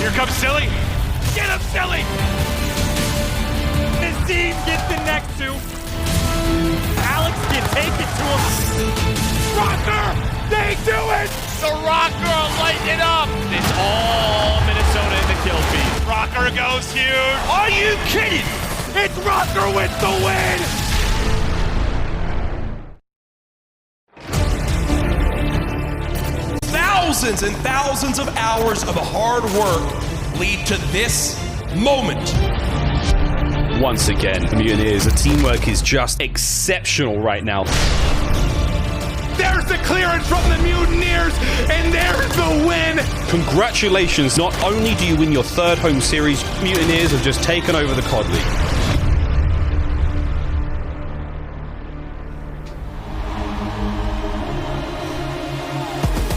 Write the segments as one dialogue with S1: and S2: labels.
S1: Here comes Silly. Get him, Silly! Nazim gets the next two. Alex can take it to him. Rokkr! They do it! The Rokkr are lighting it up! It's all Minnesota in the kill feed. Rokkr goes huge. Are you kidding? It's Rokkr with the win!
S2: Thousands and thousands of hours of hard work lead to this moment.
S3: Once again, the Mutineers, the teamwork is just exceptional right now.
S1: There's the clearance from the Mutineers, and there's the win!
S3: Congratulations, not only do you win your third home series, Mutineers have just taken over the COD League.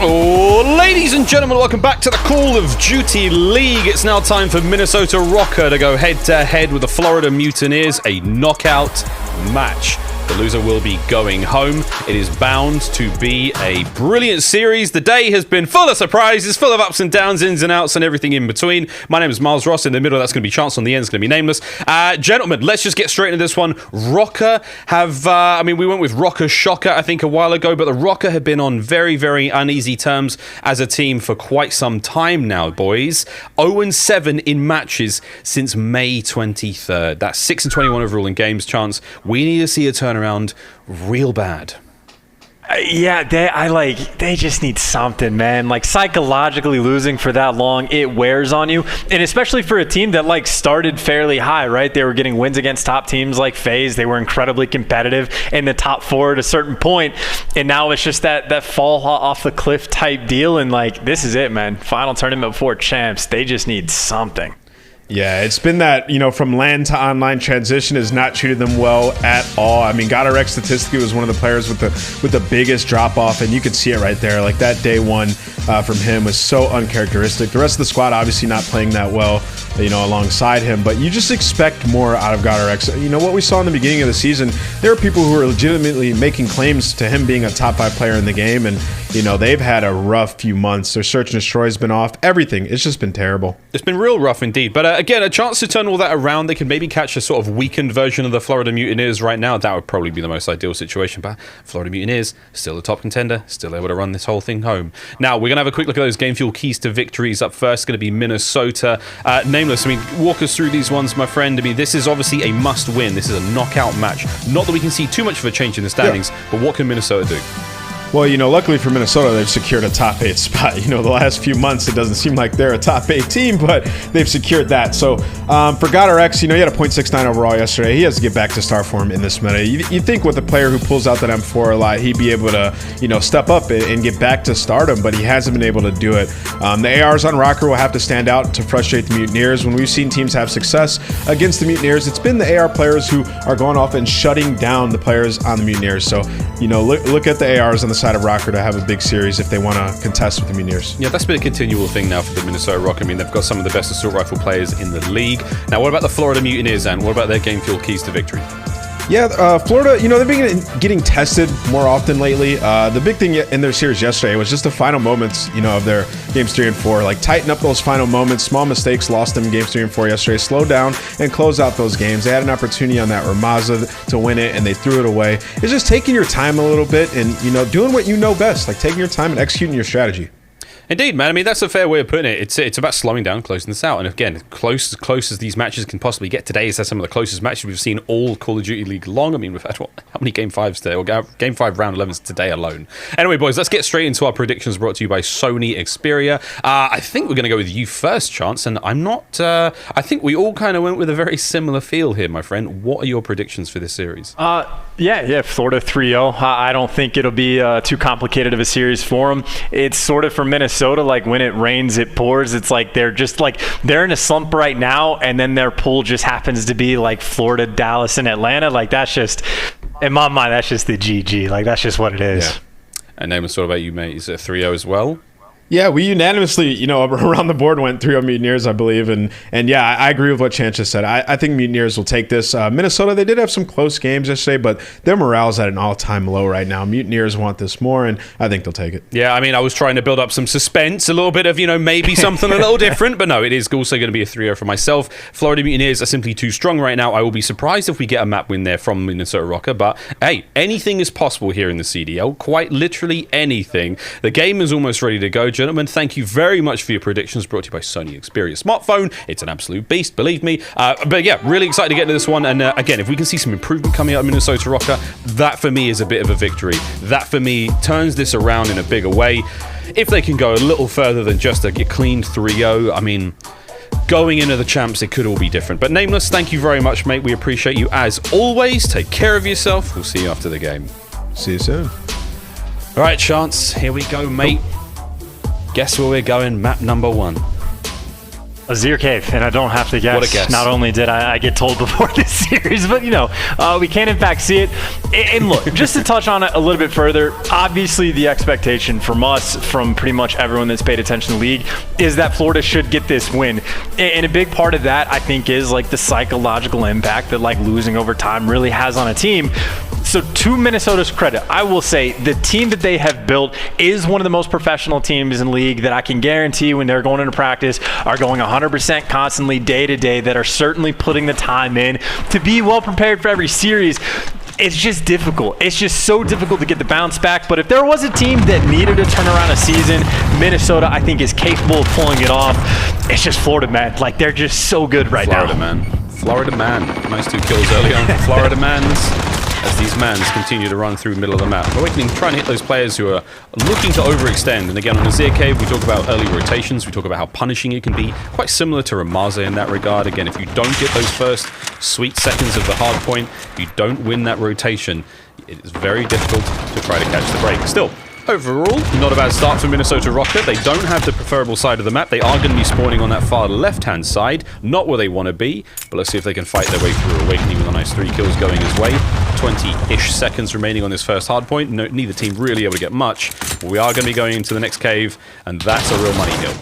S3: Oh, ladies and gentlemen, welcome back to the Call of Duty League. It's now time for Minnesota Røkkr to go head-to-head with the Florida Mutineers, a knockout match. The loser will be going home. It is bound to be a brilliant series. The day has been full of surprises, full of ups and downs, ins and outs, and everything in between. My name is Miles Ross. In the middle, that's going to be Chance. On the end, it's going to be Nameless. Gentlemen, let's just get straight into this one. Røkkr have, we went with Rokkr Shocker, I think, a while ago, but the Røkkr have been on very, very uneasy terms as a team for quite some time now, boys. 0-7 in matches since May 23rd. That's 6-21 overall in games, Chance. We need to see a turnaround real bad.
S4: Yeah, they just need something, man. Like, psychologically losing for that long, it wears on you. And especially for a team that, like, started fairly high, right? They were getting wins against top teams like FaZe. They were incredibly competitive in the top four at a certain point. And now it's just that fall off the cliff type deal. And, like, this is it, man. Final tournament before champs. They just need something.
S5: Yeah, it's been that, from LAN to online transition has not treated them well at all. I mean, Rokkr statistically was one of the players with the biggest drop off, and you could see it right there. Like, that day one from him was so uncharacteristic. The rest of the squad obviously not playing that well, alongside him, but you just expect more out of Rokkr. What we saw in the beginning of the season, there are people who are legitimately making claims to him being a top 5 player in the game, and they've had a rough few months. Their search and destroy has been off. Everything. It's just been terrible.
S3: It's been real rough indeed, but again, a chance to turn all that around. They could maybe catch a sort of weakened version of the Florida Mutineers right now. That would probably be the most ideal situation, but Florida Mutineers, still a top contender, still able to run this whole thing home. Now, we're going to have a quick look at those game fuel keys to victories. Up first, going to be Minnesota. Nameless, walk us through these ones, my friend. This is obviously a must-win. This is a knockout match. Not that we can see too much of a change in the standings, but what can Minnesota do?
S5: Well, luckily for Minnesota, they've secured a top 8 spot. The last few months, it doesn't seem like they're a top 8 team, but they've secured that. So for Rokkr, he had a .69 overall yesterday. He has to get back to star form in this meta. You think with a player who pulls out that M4 a lot, he'd be able to, step up and get back to stardom, but he hasn't been able to do it. The ARs on Rokkr will have to stand out to frustrate the Mutineers. When we've seen teams have success against the Mutineers, it's been the AR players who are going off and shutting down the players on the Mutineers. So, look at the ARs on the side of Rokkr to have a big series if they want to contest with the Mutineers.
S3: Yeah, that's been a continual thing now for the Minnesota Røkkr. They've got some of the best assault rifle players in the league. Now, what about the Florida Mutineers, and what about their game fuel keys to victory?
S5: Yeah, Florida, they've been getting tested more often lately. The big thing in their series yesterday was just the final moments, of their games 3 and 4. Like, tighten up those final moments. Small mistakes lost them in games 3 and 4 yesterday. Slow down and close out those games. They had an opportunity on that Ramaza to win it, and they threw it away. It's just taking your time a little bit and, doing what you know best, like taking your time and executing your strategy.
S3: Indeed, man. That's a fair way of putting it. It's about slowing down, closing this out. And again, close as these matches can possibly get. Today is some of the closest matches we've seen all Call of Duty League long. We've had, how many Game 5s today? Or Game 5 round 11s today alone. Anyway, boys, let's get straight into our predictions brought to you by Sony Xperia. I think we're going to go with you first, Chance. And I'm not... I think we all kind of went with a very similar feel here, my friend. What are your predictions for this series?
S4: Yeah, Florida 3-0. I don't think it'll be too complicated of a series for them. It's sort of for Minnesota, like when it rains, it pours. It's like they're in a slump right now, and then their pool just happens to be like Florida, Dallas, and Atlanta. Like, that's just, in my mind, that's just the GG. Like, that's just what it is.
S3: Yeah. And Nameless, what about you, mate? Is it 3-0 as well?
S5: Yeah, we unanimously, around the board went 3-0 Mutineers, I believe. And yeah, I agree with what Chance just said. I think Mutineers will take this. Minnesota, they did have some close games yesterday, but their morale's at an all-time low right now. Mutineers want this more, and I think they'll take it.
S3: Yeah, I mean, I was trying to build up some suspense, a little bit of, maybe something a little different, but no, it is also going to be a 3-0 for myself. Florida Mutineers are simply too strong right now. I will be surprised if we get a map win there from Minnesota Røkkr, but hey, anything is possible here in the CDL. Quite literally anything. The game is almost ready to go. Gentlemen, thank you very much for your predictions, brought to you by Sony Xperia smartphone. It's an absolute beast, believe me. But yeah, really excited to get into this one. And again, if we can see some improvement coming out of Minnesota Røkkr, that for me is a bit of a victory. That for me turns this around in a bigger way. If they can go a little further than just a clean 3-0, I mean, going into the champs, it could all be different. But Nameless, thank you very much, mate. We appreciate you as always. Take care of yourself. We'll see you after the game.
S5: See you soon.
S3: All right, Chance, here we go, mate. Guess where we're going? Map number 1.
S4: Azir Cave, and I don't have to guess.
S3: What a guess.
S4: Not only did I get told before this series, but we can in fact see it. And look, just to touch on it a little bit further, obviously the expectation from us, from pretty much everyone that's paid attention to the league, is that Florida should get this win. And a big part of that, I think, is like the psychological impact that like losing over time really has on a team. So to Minnesota's credit, I will say the team that they have built is one of the most professional teams in the league that I can guarantee when they're going into practice are going 100% constantly day to day, that are certainly putting the time in to be well prepared for every series. It's just difficult. It's just so difficult to get the bounce back. But if there was a team that needed to turn around a season, Minnesota, I think, is capable of pulling it off. It's just Florida, man. Like, they're just so good right now.
S3: Florida man. Nice 2 kills early on for Florida mans, as these mans continue to run through the middle of the map. Awakening trying to hit those players who are looking to overextend. And again, on Azir Cave, we talk about early rotations. We talk about how punishing it can be. Quite similar to Ramaza in that regard. Again, if you don't get those first sweet seconds of the hard point, if you don't win that rotation, it is very difficult to try to catch the break. Still, overall, not a bad start for Minnesota Røkkr. They don't have the preferable side of the map. They are going to be spawning on that far left-hand side. Not where they want to be, but let's see if they can fight their way through. Awakening with a nice 3 kills going his way. 20-ish seconds remaining on this first hard point. No, neither team really able to get much. We are going to be going into the next cave, and that's a real money hill.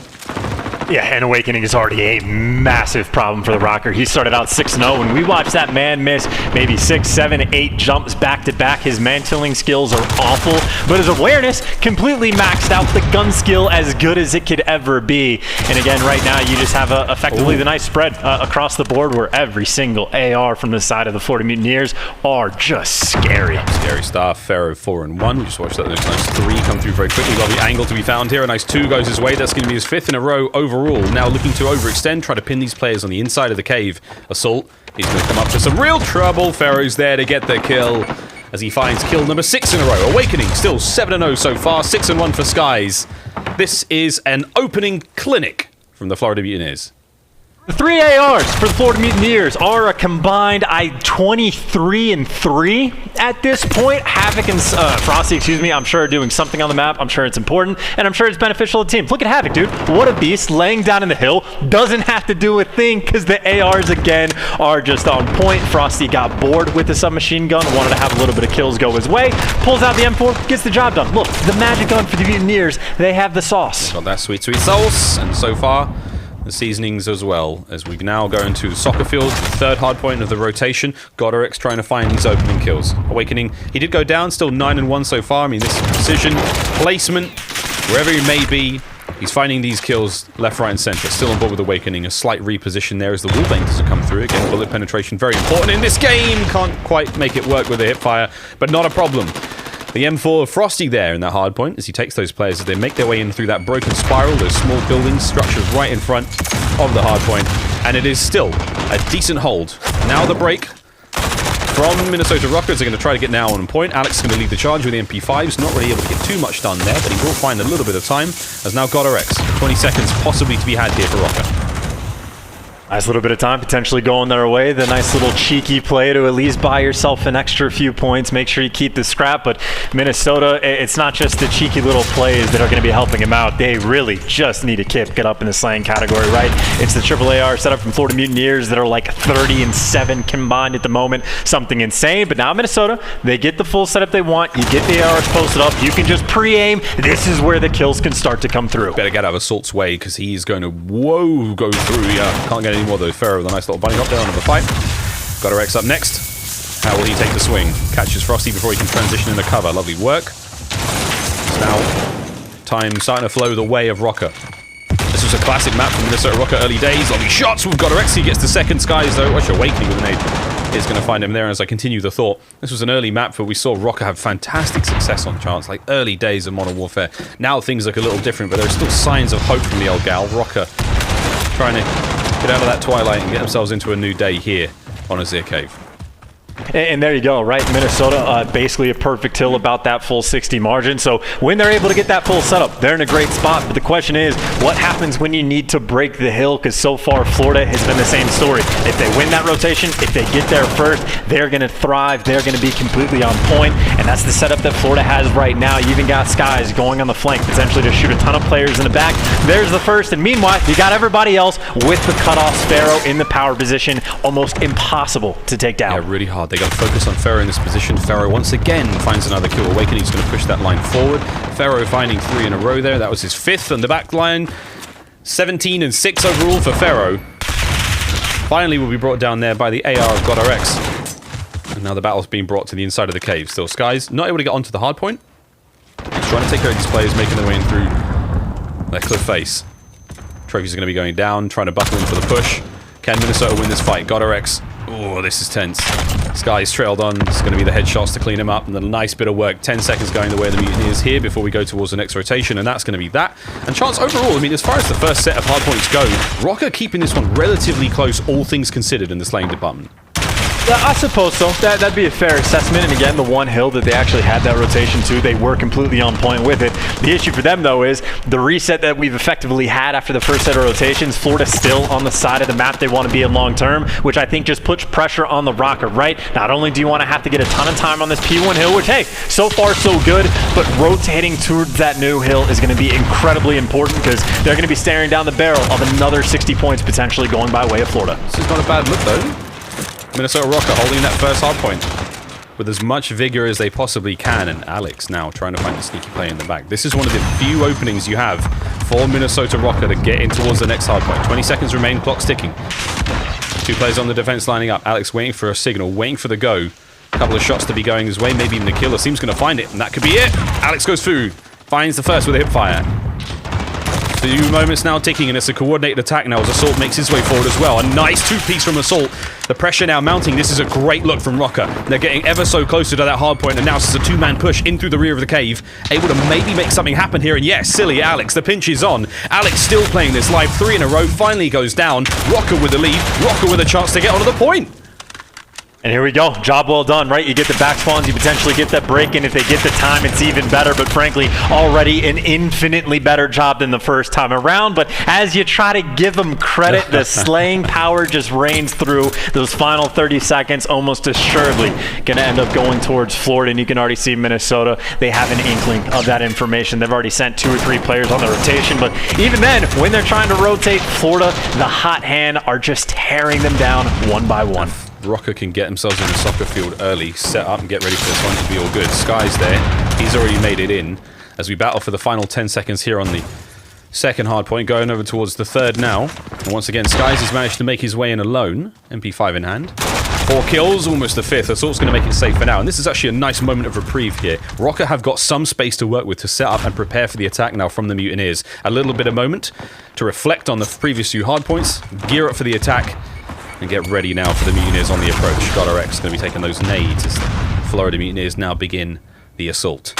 S4: Yeah, and Awakening is already a massive problem for the Rokkr. He started out 6-0, and we watched that man miss maybe 6, 7, 8 jumps back-to-back. His man-killing skills are awful, but his awareness completely maxed out. The gun skill as good as it could ever be. And again, right now, you just have effectively the nice spread across the board where every single AR from the side of the Florida Mutineers are just scary.
S3: Scary stuff. Pharaoh 4-1. We just watched that nice 3 come through very quickly. Got the angle to be found here. A nice 2 goes his way. That's going to be his 5th in a row overall. Now looking to overextend, try to pin these players on the inside of the cave. Assault, he's going to come up to some real trouble. Pharaoh's there to get the kill as he finds kill number 6 in a row. Awakening still 7-0 so far, 6-1 for Skies. This is an opening clinic from the Florida Mutineers.
S4: The 3 ARs for the Florida Mutineers are a combined 23-3 at this point. Havoc and Frosty, I'm sure are doing something on the map. I'm sure it's important, and I'm sure it's beneficial to the team. Look at Havoc, dude. What a beast. Laying down in the hill. Doesn't have to do a thing because the ARs, again, are just on point. Frosty got bored with the submachine gun, wanted to have a little bit of kills go his way. Pulls out the M4, gets the job done. Look, the magic gun for the Mutineers. They have the sauce.
S3: Got that sweet, sweet sauce, and so far, the seasonings as well, as we now go into soccer field, the 3rd hard point of the rotation. GodRx trying to find these opening kills. Awakening, he did go down, still 9-1 so far. I mean, this precision, placement, wherever he may be, he's finding these kills left, right, and center. Still on board with Awakening. A slight reposition there as the wallbang doesn't come through. Again, bullet penetration, very important in this game. Can't quite make it work with the hipfire, but not a problem. The M4 of Frosty there in that hard point as he takes those players as they make their way in through that broken spiral, those small buildings, structures right in front of the hard point. And it is still a decent hold. Now the break from Minnesota Røkkr. They're going to try to get now on point. Alex is going to lead the charge with the MP5s. Not really able to get too much done there, but he will find a little bit of time as now GodRx. 20 seconds possibly to be had here for Rokkr.
S4: Nice little bit of time potentially going their way. The nice little cheeky play to at least buy yourself an extra few points. Make sure you keep the scrap. But Minnesota, it's not just the cheeky little plays that are going to be helping them out. They really just need a get up in the slaying category, right? It's the AAAR setup from Florida Mutineers that are like 30-7 combined at the moment. Something insane. But now Minnesota, they get the full setup they want. You get the ARs posted up. You can just pre-aim. This is where the kills can start to come through.
S3: Better get out of Assault's way because he's going to, go through. Yeah, can't get any more though. Pharaoh with a nice little bunny hop there on the fight. Got Rex up next. How will he take the swing? Catches Frosty before he can transition into cover. Lovely work. So now, time starting to flow the way of Rokkr. This was a classic map from Minnesota Røkkr early days. Lovely shots. We've got Rex. He gets the second skies though. Watch Awakening with an nade. Is going to find him there as I continue the thought. This was an early map where we saw Rokkr have fantastic success on chance, like early days of Modern Warfare. Now things look a little different, but there are still signs of hope from the old gal. Rokkr trying to get out of that twilight and get themselves into a new day here on Azir Cave.
S4: And there you go, right? Minnesota, basically a perfect hill about that full 60 margin. So when they're able to get that full setup, they're in a great spot. But the question is, what happens when you need to break the hill? Because so far, Florida has been the same story. If they win that rotation, if they get there first, they're going to thrive. They're going to be completely on point. And that's the setup that Florida has right now. You even got Skies going on the flank, potentially to shoot a ton of players in the back. There's the first. And meanwhile, you got everybody else with the cutoff Pharaoh in the power position. Almost impossible to take down.
S3: Yeah, really hard. They got to focus on Pharaoh in this position. Pharaoh once again finds another kill. Awakening's going to push that line forward. Pharaoh finding 3 in a row there. That was his 5th on the back line. 17-6 overall for Pharaoh. Finally will be brought down there by the AR of GodRx. And now the battle's being brought to the inside of the cave. Still Skies not able to get onto the hard point. He's trying to take care of these players, making their way in through their cliff face. Trophies are going to be going down, trying to buckle in for the push. Can Minnesota win this fight? GodRx. Oh, this is tense. Skies trailed on. It's going to be the headshots to clean him up. And a nice bit of work. 10 seconds going the way of the Mutineers here before we go towards the next rotation. And that's going to be that. And chance overall, I mean, as far as the first set of hard points go, Rokkr keeping this one relatively close, all things considered, in the slaying department.
S4: I suppose so. That'd be a fair assessment. And again, the one hill that they actually had that rotation to, they were completely on point with it. The issue for them, though, is the reset that we've effectively had after the first set of rotations. Florida's still on the side of the map they want to be in long term, which I think just puts pressure on the Rokkr, right? Not only do you want to have to get a ton of time on this P1 hill, which, hey, so far so good, but rotating towards that new hill is going to be incredibly important because they're going to be staring down the barrel of another 60 points potentially going by way of Florida.
S3: This is not a bad look, though. Minnesota Røkkr holding that first hard point with as much vigor as they possibly can, and Alex now trying to find the sneaky play in the back. This is one of the few openings you have for Minnesota Røkkr to get in towards the next hard point. 20 seconds remain, clock ticking. 2 players on the defense lining up. Alex waiting for a signal, waiting for the go. A couple of shots to be going his way, maybe even the kill. The team's going to find it, and that could be it. Alex goes through, finds the first with a hip fire. Few moments now ticking, and it's a coordinated attack now as Assault makes his way forward as well. A nice 2-piece from Assault. The pressure now mounting. This is a great look from Rokkr. They're getting ever so closer to that hard point, and now this is a 2-man push in through the rear of the cave. Able to maybe make something happen here, and yes, silly Alex. The pinch is on. Alex still playing this live. 3 in a row. Finally goes down. Rokkr with the lead. Rokkr with a chance to get onto the point.
S4: And here we go. Job well done, right? You get the back spawns, you potentially get that break, and if they get the time, it's even better. But frankly, already an infinitely better job than the first time around. But as you try to give them credit, the slaying power just reigns through those final 30 seconds, almost assuredly going to end up going towards Florida. And you can already see Minnesota, they have an inkling of that information. They've already sent 2 or 3 players on the rotation. But even then, when they're trying to rotate, Florida, the hot hand, are just tearing them down one by one.
S3: Rokkr can get themselves in the soccer field early, set up and get ready for this one to be all good. Sky's there. He's already made it in as we battle for the final 10 seconds here on the second hard point, going over towards the third now. And once again, Skies has managed to make his way in alone, MP5 in hand. 4 kills, almost the 5th. Assault's going to make it safe for now. And this is actually a nice moment of reprieve here. Rokkr have got some space to work with to set up and prepare for the attack now from the Mutineers. A little bit of moment to reflect on the previous few hard points, gear up for the attack, and get ready now for the Mutineers on the approach. GodRx is going to be taking those nades as the Florida Mutineers now begin the assault.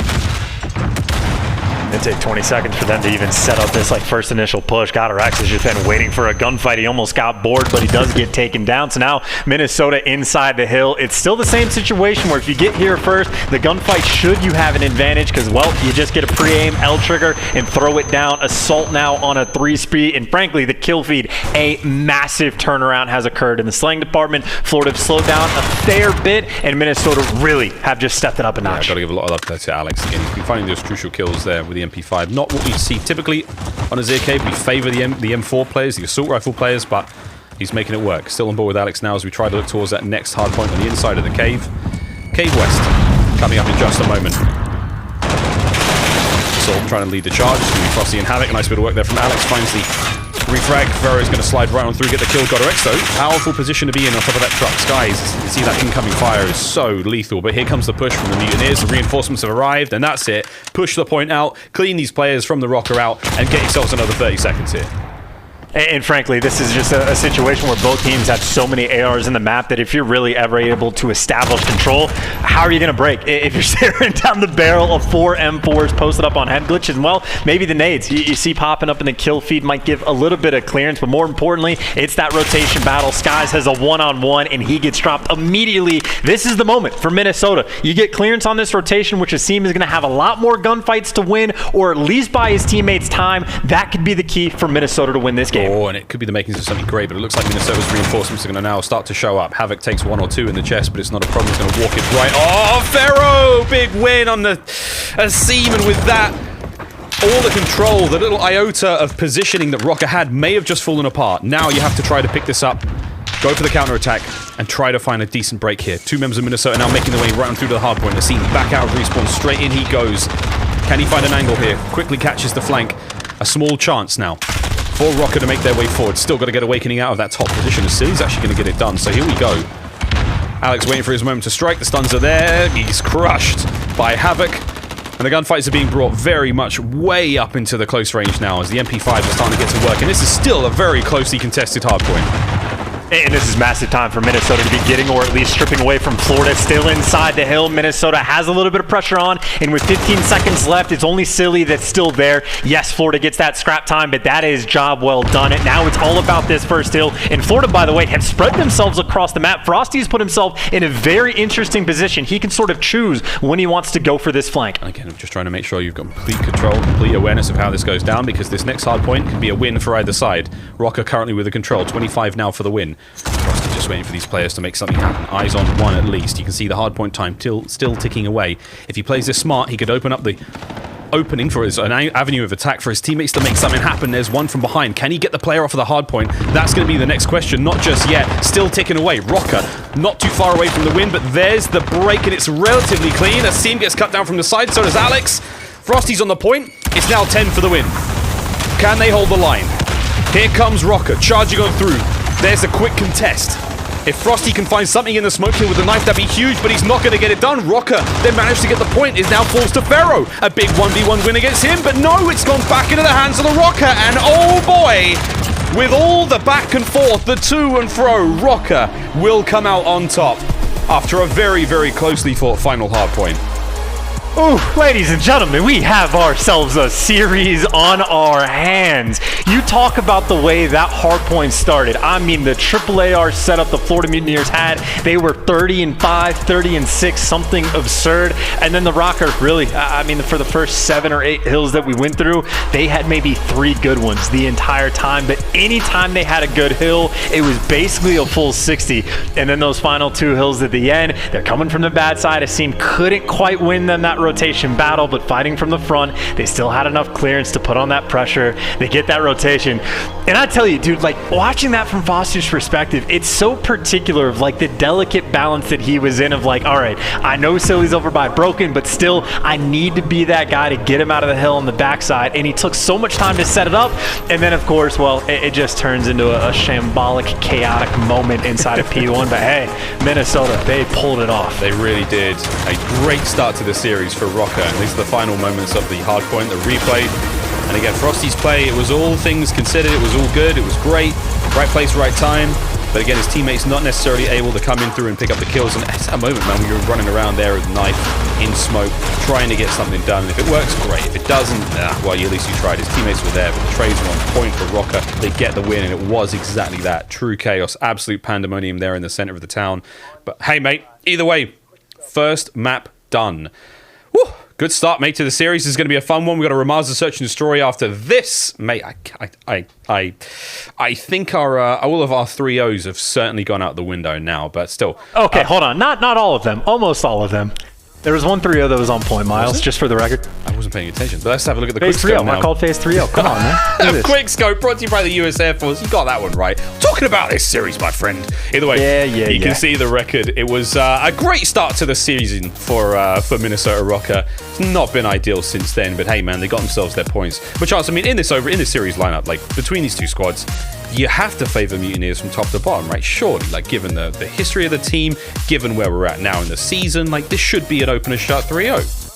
S4: It take 20 seconds for them to even set up this like first initial push. GodRx has just been waiting for a gunfight. He almost got bored, but he does get taken down. So now Minnesota inside the hill. It's still the same situation where if you get here first, the gunfight should you have an advantage because, well, you just get a pre-aim L trigger and throw it down. Assault now on a 3-speed, and frankly, the kill feed, a massive turnaround has occurred in the slaying department. Florida have slowed down a fair bit, and Minnesota really have just stepped it up a notch.
S3: Got to give a lot of love there to Alex again. He's been finding those crucial kills there with the MP5. Not what we see typically on a ZK. We favor the M4 players, the assault rifle players, but he's making it work. Still on board with Alex now as we try to look towards that next hard point on the inside of the cave. Cave West coming up in just a moment. Assault trying to lead the charge. It's going to be Frosty and Havoc. A nice bit of work there from Alex. Finds the refrag. Vero's going to slide right on through, get the kill. GodRx though. Powerful position to be in on top of that truck. Skies, you see that incoming fire is so lethal, but here comes the push from the Mutineers. The reinforcements have arrived, and that's it. Push the point out, clean these players from the Røkkr out, and get yourselves another 30 seconds here.
S4: And frankly, this is just a situation where both teams have so many ARs in the map that if you're really ever able to establish control, how are you going to break? If you're staring down the barrel of 4 M4s posted up on head glitches, well, maybe the nades you see popping up in the kill feed might give a little bit of clearance, but more importantly, it's that rotation battle. Skies has a one-on-one, and he gets dropped immediately. This is the moment for Minnesota. You get clearance on this rotation, which Asim is going to have a lot more gunfights to win, or at least buy his teammates time. That could be the key for Minnesota to win this game.
S3: Oh, and it could be the makings of something great, but it looks like Minnesota's reinforcements are going to now start to show up. Havoc takes 1 or 2 in the chest, but it's not a problem. He's going to walk it right. Oh, Pharaoh! Big win on the Asim, and with that, all the control, the little iota of positioning that Rokkr had may have just fallen apart. Now you have to try to pick this up, go for the counter-attack, and try to find a decent break here. 2 members of Minnesota now making their way right on through to the hard point. Asim back out of respawn, straight in he goes. Can he find an angle here? Quickly catches the flank. A small chance now for Rokkr to make their way forward. Still got to get Awakening out of that top position. He's actually going to get it done. So here we go. Alex waiting for his moment to strike. The stuns are there. He's crushed by Havoc. And the gunfights are being brought very much way up into the close range now as the MP5 is starting to get to work. And this is still a very closely contested hardpoint.
S4: And this is massive time for Minnesota to be getting, or at least stripping away from Florida. Still inside the hill. Minnesota has a little bit of pressure on, and with 15 seconds left, it's only Silly that's still there. Yes, Florida gets that scrap time, but that is job well done. And now it's all about this first hill. And Florida, by the way, have spread themselves across the map. Frosty's put himself in a very interesting position. He can sort of choose when he wants to go for this flank.
S3: Again, I'm just trying to make sure you've got complete control, complete awareness of how this goes down, because this next hard point can be a win for either side. Rokkr currently with the control, 25 now for the win. Frosty just waiting for these players to make something happen. Eyes on one at least. You can see the hardpoint time still ticking away. If he plays this smart, he could open up the opening for an avenue of attack for his teammates to make something happen. There's one from behind. Can he get the player off of the hardpoint? That's going to be the next question. Not just yet. Still ticking away. Rokkr not too far away from the win, but there's the break, and it's relatively clean. Asim gets cut down from the side. So does Alex. Frosty's on the point. It's now 10 for the win. Can they hold the line? Here comes Rokkr charging on through. There's a quick contest. If Frosty can find something in the smoke here with the knife, that'd be huge, but he's not going to get it done. Rokkr then managed to get the point. It now falls to Pharaoh. A big 1v1 win against him, but no, it's gone back into the hands of the Rokkr, and oh boy, with all the back and forth, the to and fro, Rokkr will come out on top after a very, very closely fought final hardpoint.
S4: Ooh, ladies and gentlemen, we have ourselves a series on our hands. You talk about the way that hardpoint started. I mean, the AAAR setup the Florida Mutineers had, they were 30-5, 30-6, something absurd. And then the Røkkr, really, I mean, for the first 7 or 8 hills that we went through, they had maybe 3 good ones the entire time. But anytime they had a good hill, it was basically a full 60. And then those final 2 hills at the end, they're coming from the bad side. Asim couldn't quite win them that rotation battle, but fighting from the front, they still had enough clearance to put on that pressure. They get that rotation, and I tell you, dude, like watching that from Foster's perspective, it's so particular of like the delicate balance that he was in of like, all right, I know Silly's over by Broken, but still I need to be that guy to get him out of the hill on the backside, and he took so much time to set it up, and then of course, well, it just turns into a shambolic, chaotic moment inside of P1, but hey, Minnesota, they pulled it off.
S3: They really did. A great start to the series for Rokkr, and these are the final moments of the hardpoint, the replay. And again, Frosty's play, it was all things considered, it was all good, it was great. Right place, right time. But again, his teammates not necessarily able to come in through and pick up the kills. And at that moment, man, we were running around there with knife in smoke, trying to get something done. And if it works, great. If it doesn't, well, at least you tried. His teammates were there, but the trades were on point for Rokkr. They get the win, and it was exactly that. True chaos, absolute pandemonium there in the center of the town. But hey, mate, either way, first map done. Woo! Good start, mate, to the series. This is going to be a fun one. We've got a Ramazza Search and Destroy after this. Mate, I think our all of our 3-0s have certainly gone out the window now, but still.
S4: Okay, hold on. Not all of them. Almost all of them. There was one 3-0 that was on point, Miles, just for the record.
S3: I wasn't paying attention, but let's have a look at the
S4: FaZe
S3: quick scope
S4: 3-0.
S3: now.
S4: I called FaZe 3-0. Come on, man.
S3: Quick scope brought to you by the US Air Force. You got that one right. Talking about this series, my friend. Either way, you can see the record. It was a great start to the season for Minnesota Røkkr. It's not been ideal since then, but hey, man, they got themselves their points. But Chance, I mean, in this series lineup, like between these two squads, you have to favor Mutineers from top to bottom, right? Surely, like given the history of the team, given where we're at now in the season, like this should be an opener shot 3-0.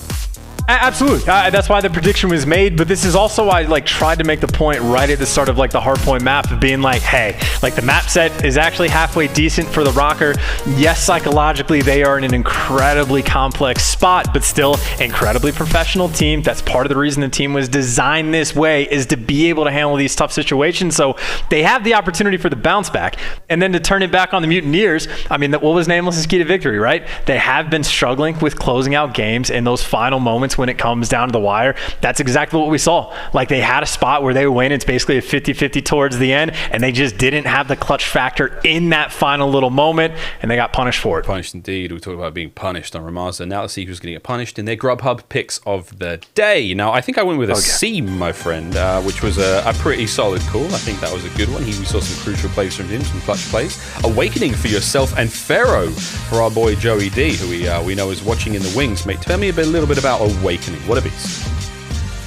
S4: Absolutely. That's why the prediction was made, but this is also why I tried to make the point right at the start of the hardpoint map of being like, hey, the map set is actually halfway decent for the Rokkr. Yes, psychologically they are in an incredibly complex spot, but still incredibly professional team. That's part of the reason the team was designed this way, is to be able to handle these tough situations. So they have the opportunity for the bounce back, and then to turn it back on the Mutineers. I mean, what was Nameless' key to victory, right? They have been struggling with closing out games in those final moments when it comes down to the wire. That's exactly what we saw. They had a spot where they were winning. It's basically a 50-50 towards the end, and they just didn't have the clutch factor in that final little moment, and they got punished for it.
S3: Punished indeed. We talked about being punished on Ramazza. Now let's see who's going to get punished in their Grubhub picks of the day. Now, I think I went with a C, my friend, which was a pretty solid call. I think that was a good one. We saw some crucial plays from him, some clutch plays. Awakening for yourself and Pharaoh for our boy Joey D, who we know is watching in the wings. Mate, tell me a little bit about Awakening. What a beast.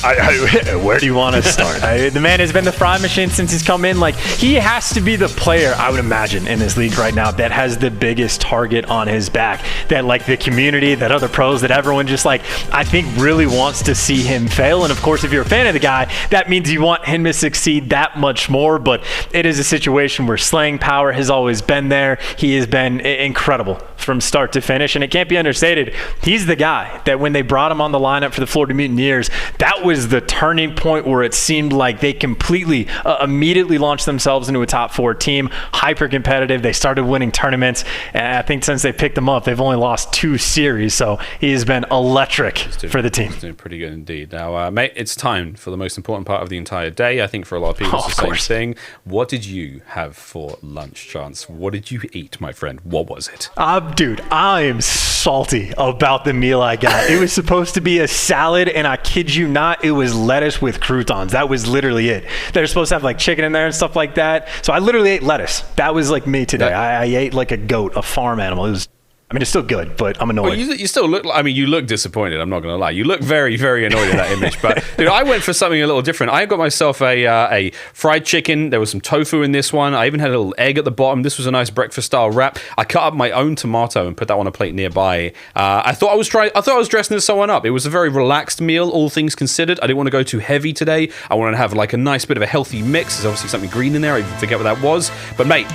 S4: Where do you want to start? The man has been the fry machine since he's come in. He has to be the player, I would imagine, in this league right now that has the biggest target on his back. That the community, that other pros, that everyone just I think really wants to see him fail. And of course, if you're a fan of the guy, that means you want him to succeed that much more. But it is a situation where slaying power has always been there. He has been incredible from start to finish, and it can't be understated. He's the guy that when they brought him on the lineup for the Florida Mutineers, that was the turning point where it seemed like they completely immediately launched themselves into a top 4 team, hyper competitive. They started winning tournaments, and I think since they picked him up, they've only lost 2 series, so he has been electric for the team.
S3: He's doing pretty good indeed. Now, mate, it's time for the most important part of the entire day. I think for a lot of people it's the same thing. What did you have for lunch, Chance? What did you eat, my friend? What was it?
S4: Dude, I am salty about the meal I got. It was supposed to be a salad, and I kid you not, it was lettuce with croutons. That was literally it. They're supposed to have chicken in there and stuff like that. So I literally ate lettuce. That was me today. I ate like a goat, a farm animal. It was, it's still good, but I'm annoyed.
S3: Well, you still look, you look disappointed. I'm not going to lie. You look very, very annoyed at that image. But dude, I went for something a little different. I got myself a fried chicken. There was some tofu in this one. I even had a little egg at the bottom. This was a nice breakfast style wrap. I cut up my own tomato and put that on a plate nearby. I thought I was dressing someone up. It was a very relaxed meal, all things considered. I didn't want to go too heavy today. I wanted to have a nice bit of a healthy mix. There's obviously something green in there. I forget what that was. But mate,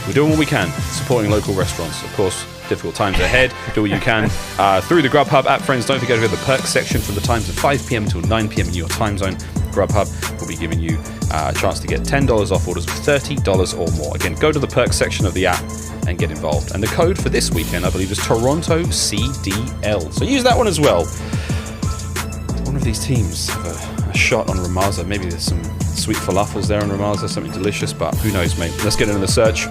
S3: we're doing what we can, supporting local restaurants, of course. Difficult times ahead. Do what you can through the Grubhub app, friends. Don't forget to go to the perks section from the times of 5 p.m. till 9 p.m. in your time zone. Grubhub will be giving you a chance to get $10 off orders of $30 or more. Again, go to the perks section of the app and get involved. And the code for this weekend, I believe, is Toronto CDL. So use that one as well. One of these teams have a shot on Ramazza. Maybe there's some sweet falafels there on Ramazza, something delicious, but who knows, mate. Let's get into the search.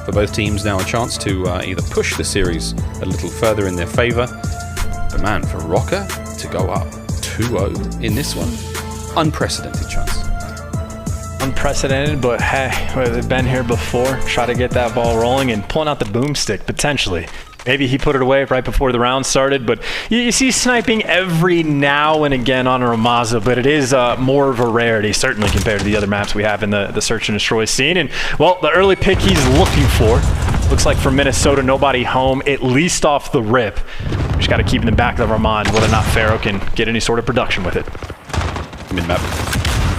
S3: For both teams now a chance to either push the series a little further in their favor. But man, for Rokkr to go up 2-0 in this one, unprecedented chance.
S4: Unprecedented, but hey, they've been here before. Try to get that ball rolling and pulling out the boomstick, potentially. Maybe he put it away right before the round started, but you see sniping every now and again on a Ramazza, but it is more of a rarity, certainly compared to the other maps we have in the Search and Destroy scene. And, well, the early pick he's looking for, looks like for Minnesota, nobody home, at least off the rip. We just got to keep in the back of our mind whether or not Pharaoh can get any sort of production with it.
S3: Mid-map.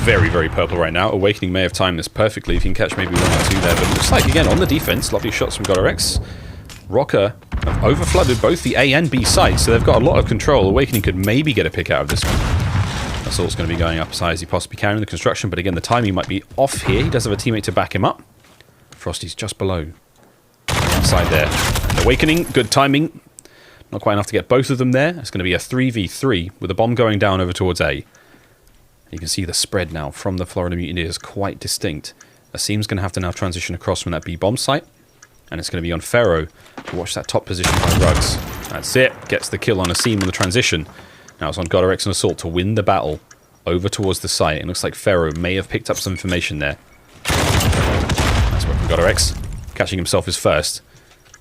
S3: very, very purple right now. Awakening may have timed this perfectly if you can catch maybe 1 or 2 there. But it looks like, again, on the defense, lovely shots from GodRx. Rokkr have overflooded both the A and B sites, so they've got a lot of control. Awakening could maybe get a pick out of this one. Assault's going to be going up as high as he possibly can in the construction, but again, the timing might be off here. He does have a teammate to back him up. Frosty's just below. Outside there. Awakening, good timing. Not quite enough to get both of them there. It's going to be a 3v3 with a bomb going down over towards A. You can see the spread now from the Florida Mutineers quite distinct. Asim's going to have to now transition across from that B bomb site. And it's going to be on Pharaoh to watch that top position by Ruggs. That's it. Gets the kill on Asim on the transition. Now it's on GodRx and Assault to win the battle over towards the site. It looks like Pharaoh may have picked up some information there. That's work from GodRx. Catching himself is first.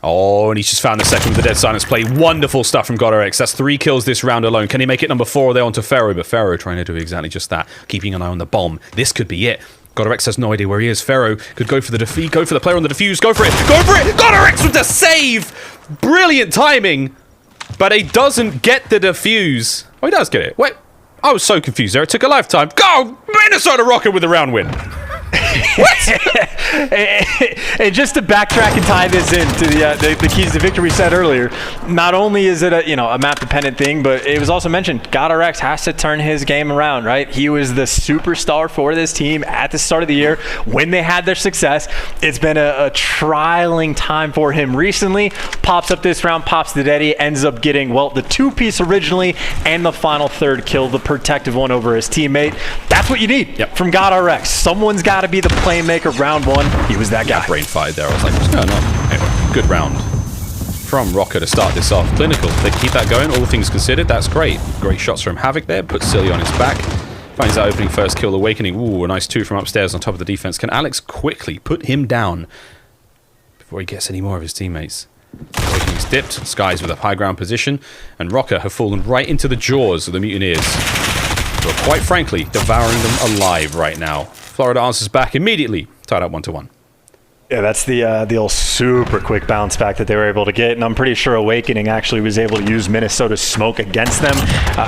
S3: Oh, and he's just found the second with the Dead Silence play. Wonderful stuff from GodRx. That's 3 kills this round alone. Can he make it number 4 there onto Pharaoh? But Pharaoh trying to do exactly just that. Keeping an eye on the bomb. This could be it. GodRx has no idea where he is. Pharaoh could go for the defeat, go for the player on the defuse, go for it! Go for it! GodRx with the save! Brilliant timing! But he doesn't get the defuse. Oh, he does get it. Wait, I was so confused there. It took a lifetime. Go! Minnesota Røkkr with the round win.
S4: And just to backtrack and tie this into the keys to victory we said earlier, not only is it a map dependent thing, but it was also mentioned GodRx has to turn his game around, right? He was the superstar for this team at the start of the year when they had their success. It's been a trialing time for him recently. Pops up this round, pops the Deddy, ends up getting, well, the 2-piece originally and the final third kill, the protective one over his teammate. That's what you need from GodRx. Someone's got to be the playmaker round 1. He was that guy.
S3: Brain fired there. I was like, what's going on? Anyway, good round from Rokkr to start this off. Clinical. They keep that going. All things considered, that's great. Great shots from Havoc there. Puts Silly on his back. Finds that opening first kill. Awakening. Ooh, a nice 2 from upstairs on top of the defense. Can Alex quickly put him down before he gets any more of his teammates? Awakening's dipped. Skies with a high ground position. And Rokkr have fallen right into the jaws of the Mutineers. Who are quite frankly devouring them alive right now. Florida answers back immediately. Tied up 1-1.
S4: Yeah, that's the old super quick bounce back that they were able to get, and I'm pretty sure Awakening actually was able to use Minnesota's smoke against them.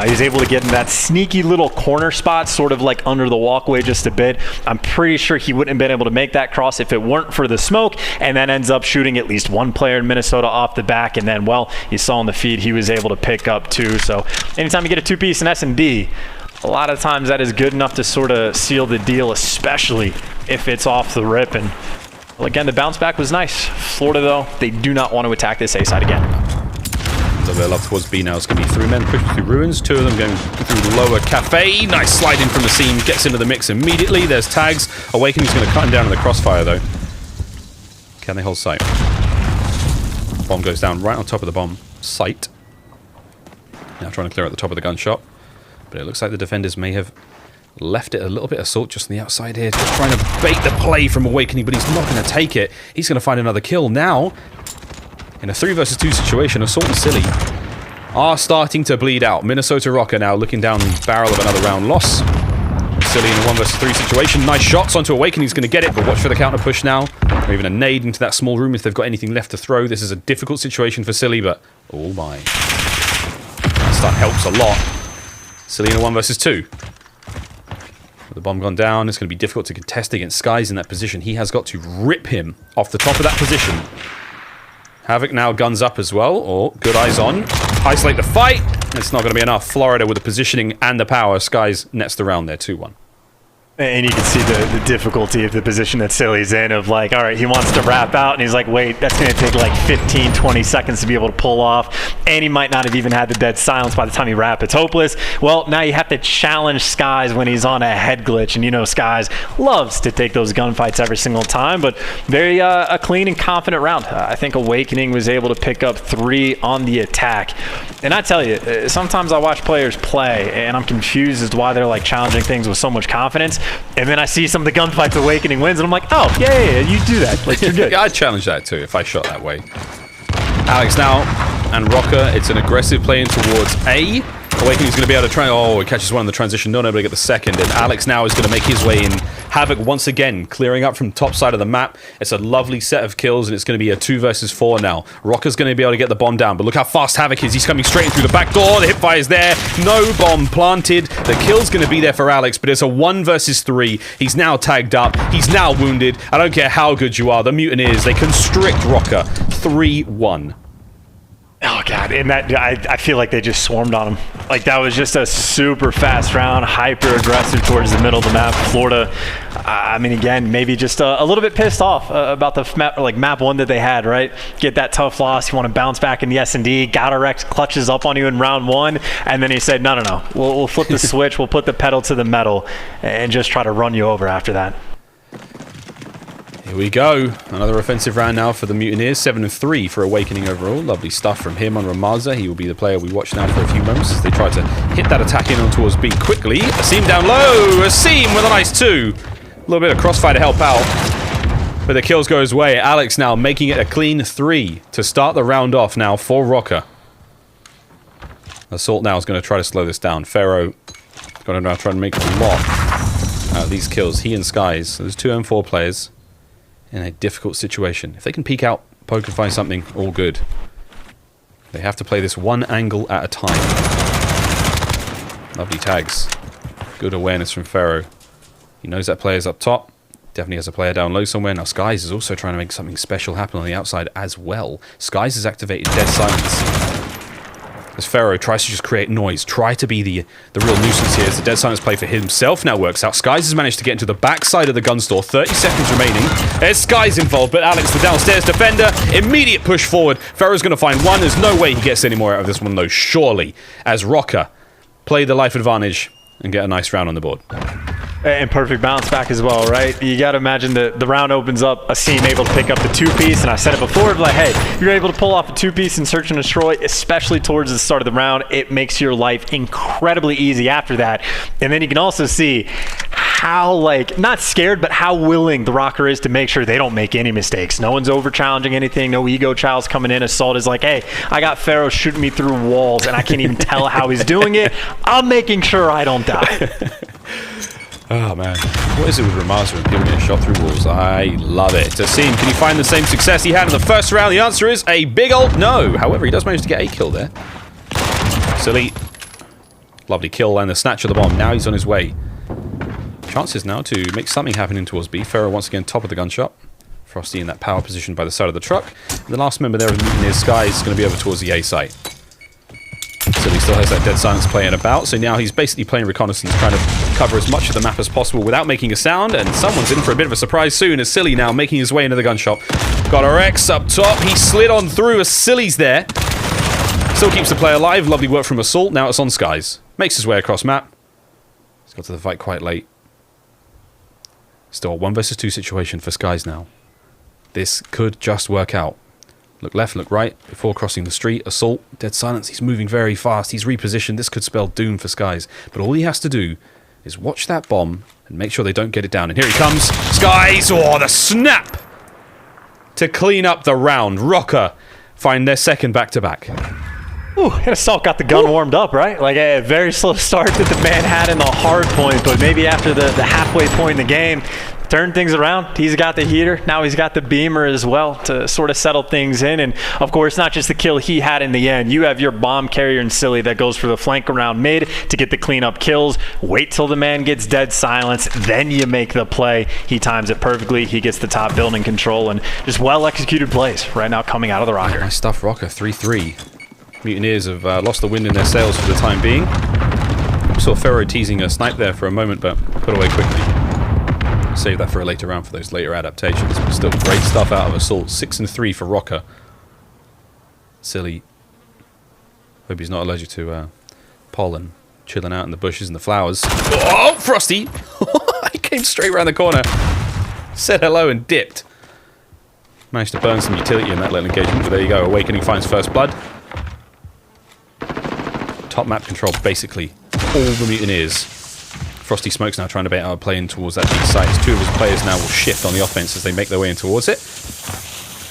S4: He was able to get in that sneaky little corner spot, sort of like under the walkway just a bit. I'm pretty sure he wouldn't have been able to make that cross if it weren't for the smoke, and then ends up shooting at least 1 player in Minnesota off the back, and then, well, you saw in the feed he was able to pick up 2. So anytime you get a 2-piece in S&D, a lot of times that is good enough to sort of seal the deal, especially if it's off the rip. And well, again, the bounce back was nice. Florida, though, they do not want to attack this A side again.
S3: So they're up towards B now. It's going to be 3 men pushing through ruins. 2 of them going through the lower cafe. Nice slide in from the seam. Gets into the mix immediately. There's tags. Awakening's going to cut him down in the crossfire, though. Can they hold sight? Bomb goes down right on top of the bomb site. Now trying to clear out the top of the gunshot. But it looks like the defenders may have left it a little bit Assault just on the outside here. Just trying to bait the play from Awakening, but he's not going to take it. He's going to find another kill. Now, in a 3 versus 2 situation, Assault and Silly are starting to bleed out. Minnesota Røkkr now looking down the barrel of another round loss. Silly in a 1 versus 3 situation. Nice shots onto Awakening. He's going to get it, but watch for the counter push now. Or even a nade into that small room if they've got anything left to throw. This is a difficult situation for Silly, but oh my. That stun helps a lot. Silly in a 1 versus 2. With the bomb gone down, it's going to be difficult to contest against Skies in that position. He has got to rip him off the top of that position. Havoc now guns up as well. Oh, good eyes on. Isolate the fight. It's not going to be enough. Florida with the positioning and the power. Skies nets the round there, 2-1.
S4: And you can see the difficulty of the position that Silly's in of like, all right, he wants to wrap out, and he's like, wait, that's going to take like 15, 20 seconds to be able to pull off, and he might not have even had the Dead Silence by the time he wrap. It's hopeless. Well, now you have to challenge Skies when he's on a head glitch, and you know Skies loves to take those gunfights every single time, but very a clean and confident round. I think Awakening was able to pick up 3 on the attack. And I tell you, sometimes I watch players play, and I'm confused as to why they're like challenging things with so much confidence. And then I see some of the gunfights Awakening wins, and I'm like, oh, yeah, you do that. Like, you're good.
S3: Yeah, I'd challenge that too if I shot that way. Alex now and Rokkr. It's an aggressive play in towards A. Awakening's going to be able to try. Oh, he catches one in the transition. Not able to get the second. And Alex now is going to make his way in Havoc once again clearing up from top side of the map. It's a lovely set of kills, and it's going to be a 2 versus 4 now. Rokkr's going to be able to get the bomb down, but look how fast Havoc is. He's coming straight in through the back door. The hipfire is there. No bomb planted. The kill's going to be there for Alex, but it's a 1 versus 3. He's now tagged up. He's now wounded. I don't care how good you are. The Mutineers, they constrict Rokkr. 3-1.
S4: Oh, God. And that, I feel like they just swarmed on him. Like, that was just a super fast round, hyper-aggressive towards the middle of the map. Florida, I mean, again, maybe just a little bit pissed off about the map 1 that they had, right? Get that tough loss. You want to bounce back in the S&D. Gotarex clutches up on you in round 1. And then he said, no. We'll flip the switch. We'll put the pedal to the metal and just try to run you over after that.
S3: Here we go. Another offensive round now for the Mutineers. 7-3 for Awakening overall. Lovely stuff from him on Ramaza. He will be the player we watch now for a few moments as they try to hit that attack in on towards B quickly. Asim down low. Asim with a nice 2. A little bit of crossfire to help out. But the kills go his way. Alex now making it a clean 3 to start the round off now for Rokkr. Assault now is going to try to slow this down. Pharaoh going to now try and make a lot out of these kills. He and Skies. So there's 2 M4 players in a difficult situation. If they can peek out, poke and find something, all good. They have to play this one angle at a time. Lovely tags. Good awareness from Pharaoh. He knows that player's up top. Definitely has a player down low somewhere. Now Skies is also trying to make something special happen on the outside as well. Skies has activated Dead Silence. As Pharaoh tries to just create noise, try to be the real nuisance here as the Dead Silence play for himself now works out. Skies has managed to get into the backside of the gun store. 30 seconds remaining. There's Skies involved, but Alex, the downstairs defender, immediate push forward. Pharaoh's going to find one. There's no way he gets any more out of this one, though, surely, as Rokkr play the life advantage and get a nice round on the board.
S4: And perfect bounce back as well, right? You got to imagine the round opens up, Asim able to pick up the 2-piece, and I said it before, like, hey, you're able to pull off a 2-piece in Search and Destroy, especially towards the start of the round. It makes your life incredibly easy after that. And then you can also see how, like, not scared, but how willing the Rokkr is to make sure they don't make any mistakes. No one's over-challenging anything. No ego child's coming in. Assault is like, hey, I got Pharaoh shooting me through walls, and I can't even tell how he's doing it. I'm making sure I don't die.
S3: Oh, man. What is it with Ramaza and people getting shot through walls? I love it. Asim, can he find the same success he had in the first round? The answer is a big old no. However, he does manage to get a kill there. Silly. Lovely kill and the snatch of the bomb. Now he's on his way. Chances now to make something happen in towards B. Pharaoh once again top of the gunshot. Frosty in that power position by the side of the truck. And the last member there of the Mutineers Sky is going to be over towards the A site. So he still has that Dead Silence playing about, so now he's basically playing reconnaissance, trying to cover as much of the map as possible without making a sound, and someone's in for a bit of a surprise soon, as Silly now making his way into the gun shop. Got a Rex up top, he slid on through as Silly's there. Still keeps the player alive, lovely work from Assault, now it's on Skies. Makes his way across map. He's got to the fight quite late. Still a 1 versus 2 situation for Skies now. This could just work out. Look left, look right, before crossing the street. Assault, Dead Silence, he's moving very fast. He's repositioned. This could spell doom for Skies. But all he has to do is watch that bomb and make sure they don't get it down. And here he comes. Skies! Oh, the snap! To clean up the round. Rokkr find their second back-to-back.
S4: Ooh, and Assault got the gun warmed up, right? Like a very slow start that the man had in the hard point, but maybe after the halfway point in the game, turned things around. He's got the heater. Now he's got the beamer as well to sort of settle things in. And of course, not just the kill he had in the end. You have your bomb carrier and Silly that goes for the flank around mid to get the cleanup kills. Wait till the man gets Dead Silence. Then you make the play. He times it perfectly. He gets the top building control and just well-executed plays right now coming out of the Rokkr.
S3: Nice stuff, Rokkr. 3-3. Mutineers have lost the wind in their sails for the time being. Saw Pharaoh teasing a snipe there for a moment, but put away quickly. Save that for a later round for those later adaptations. But still great stuff out of Assault. 6-3 for Rokkr. Silly. Hope he's not allergic to pollen. Chilling out in the bushes and the flowers. Oh, Frosty! He came straight around the corner. Said hello and dipped. Managed to burn some utility in that little engagement, but there you go. Awakening finds first blood. Top map control, basically. All the Mutineers. Frosty Smoke's now trying to bait out a play in towards that deep site. As 2 of his players now will shift on the offense as they make their way in towards it.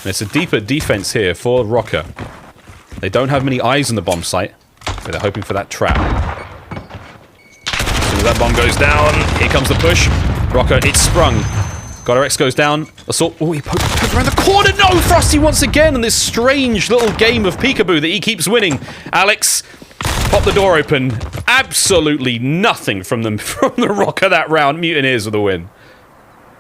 S3: And it's a deeper defense here for Rokkr. They don't have many eyes on the bomb site, but they're hoping for that trap. As soon soon as that bomb goes down, here comes the push. Rokkr, it's sprung. GodRx goes down. Assault. Oh, he poked around the corner. No, Frosty once again in this strange little game of peekaboo that he keeps winning. Alex, pop the door open. Absolutely nothing from them from the Rokkr that round. Mutineers with the win.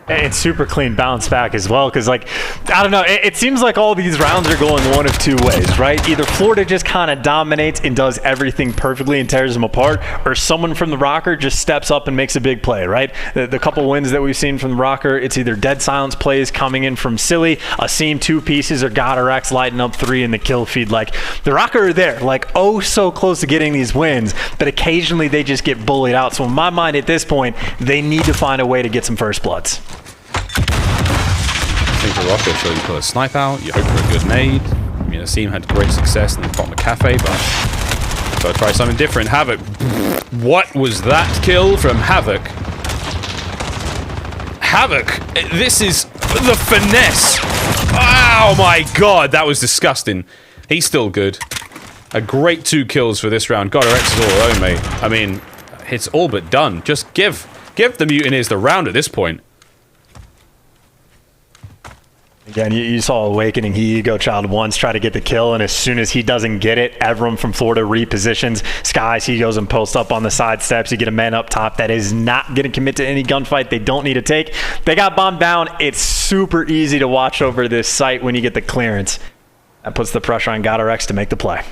S4: And super clean bounce back as well, because like, I don't know, it seems like all these rounds are going one of two ways, right? Either Florida just kind of dominates and does everything perfectly and tears them apart, or someone from the Røkkr just steps up and makes a big play, right? The couple wins that we've seen from the Røkkr, it's either dead silence plays coming in from Silly, a seam 2 pieces, or GodRx lighting up 3 in the kill feed. Like, the Røkkr are there, like, oh so close to getting these wins, but occasionally they just get bullied out. So in my mind at this point, they need to find a way to get some first bloods.
S3: I think the Rokkr, so you pull a snipe out, you hope for a good nade. I mean, Asim had great success in the bottom of Cafe, but gotta try something different. Havoc. What was that kill from Havoc? Havoc, this is the finesse. Oh my god, that was disgusting. He's still good. A great 2 kills for this round. GodRx is all alone, mate. I mean, it's all but done. Just give the Mutineers the round at this point.
S4: Again, you saw Awakening. He ego child once try to get the kill, and as soon as he doesn't get it, everyone from Florida repositions. Skies, he goes and posts up on the side steps. You get a man up top that is not going to commit to any gunfight they don't need to take. They got bombed down. It's super easy to watch over this site when you get the clearance. That puts the pressure on GodRx to make the play.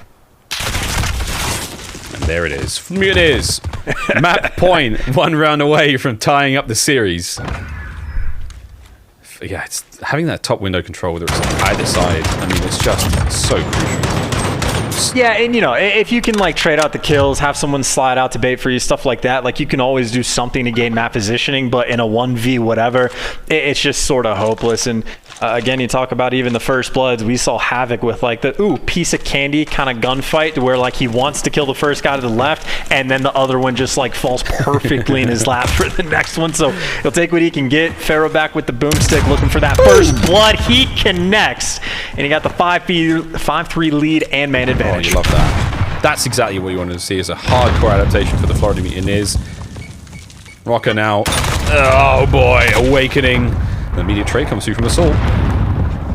S3: And there it is. Mutineers. Map point, 1 round away from tying up the series. Yeah, it's having that top window control, whether it's on either side. I mean, it's just so crucial.
S4: Yeah, and you know, if you can like trade out the kills, have someone slide out to bait for you, stuff like that, like you can always do something to gain map positioning, but in a 1v whatever, it's just sort of hopeless. And again, you talk about even the first bloods, we saw Havoc with like the piece of candy kind of gunfight where like he wants to kill the first guy to the left, and then the other one just like falls perfectly in his lap for the next one. So he'll take what he can get. Pharaoh back with the boomstick looking for that first blood. He connects, and he got the 5-3 lead and man advantage.
S3: Oh, you love that. That's exactly what you wanted to see, is a hardcore adaptation for the Florida Mutineers. Rokkr now. Oh boy, Awakening. The immediate trade comes through from Assault.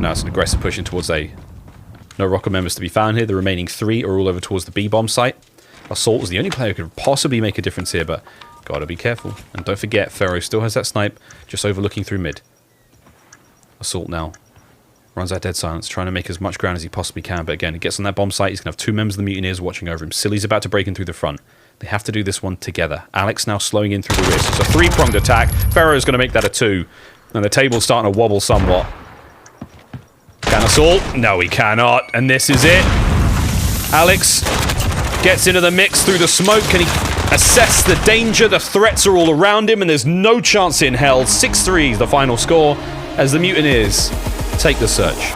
S3: Now it's an aggressive push in towards A. No Rokkr members to be found here. The remaining 3 are all over towards the B-bomb site. Assault is the only player who could possibly make a difference here, but gotta be careful. And don't forget, Pharaoh still has that snipe just overlooking through mid. Assault now runs out dead silence, trying to make as much ground as he possibly can, but again, he gets on that bomb site. He's going to have 2 members of the Mutineers watching over him. Silly's about to break in through the front. They have to do this one together. Alex now slowing in through the rear. So it's a 3-pronged attack. Pharaoh's going to make that a 2. And the table's starting to wobble somewhat. Can Assault? No, he cannot. And this is it. Alex gets into the mix through the smoke. Can he assess the danger? The threats are all around him, and there's no chance in hell. 6-3 is the final score as the Mutineers take the search.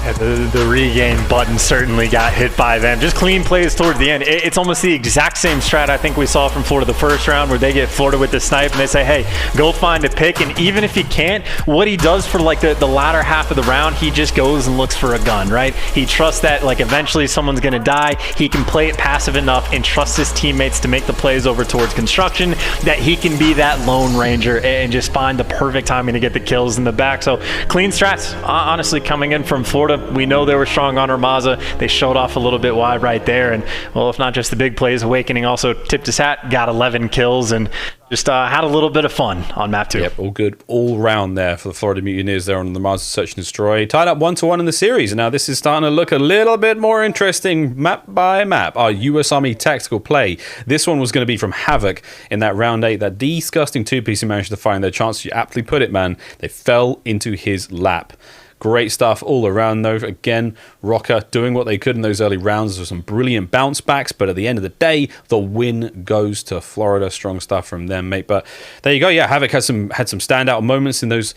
S4: Yeah, the regain button certainly got hit by them. Just clean plays towards the end. It's almost the exact same strat I think we saw from Florida the first round, where they get Florida with the snipe and they say, hey, go find a pick. And even if he can't, what he does for like the latter half of the round, he just goes and looks for a gun, right? He trusts that like eventually someone's going to die. He can play it passive enough and trust his teammates to make the plays over towards construction, that he can be that lone ranger and just find the perfect timing to get the kills in the back. So clean strats, honestly, coming in from Florida. We know they were strong on Armaza. They showed off a little bit wide right there. And, well, if not just the big plays, Awakening also tipped his hat, got 11 kills, and just had a little bit of fun on map 2.
S3: Yep, all good all round there for the Florida Mutineers there on the Armaza Search and Destroy. Tied up 1-1 in the series. And now this is starting to look a little bit more interesting map by map. Our US Army tactical play. This one was going to be from Havoc in that round 8. That disgusting 2-piece he managed to find their chance. You aptly put it, man. They fell into his lap. Great stuff all around, though. Again, Rokkr doing what they could in those early rounds. There were some brilliant bounce backs, but at the end of the day, the win goes to Florida. Strong stuff from them, mate. But there you go. Yeah, Havoc had some standout moments in those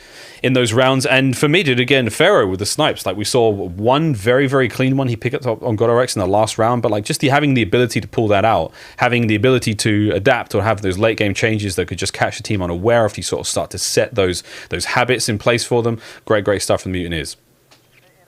S3: rounds. And for me, dude, again, Pharaoh with the snipes. Like, we saw one very, very clean one he picked up on GodRx in the last round. But like, just having the ability to pull that out, having the ability to adapt or have those late game changes that could just catch the team unaware if you sort of start to set those habits in place for them. Great stuff from the Mutineers.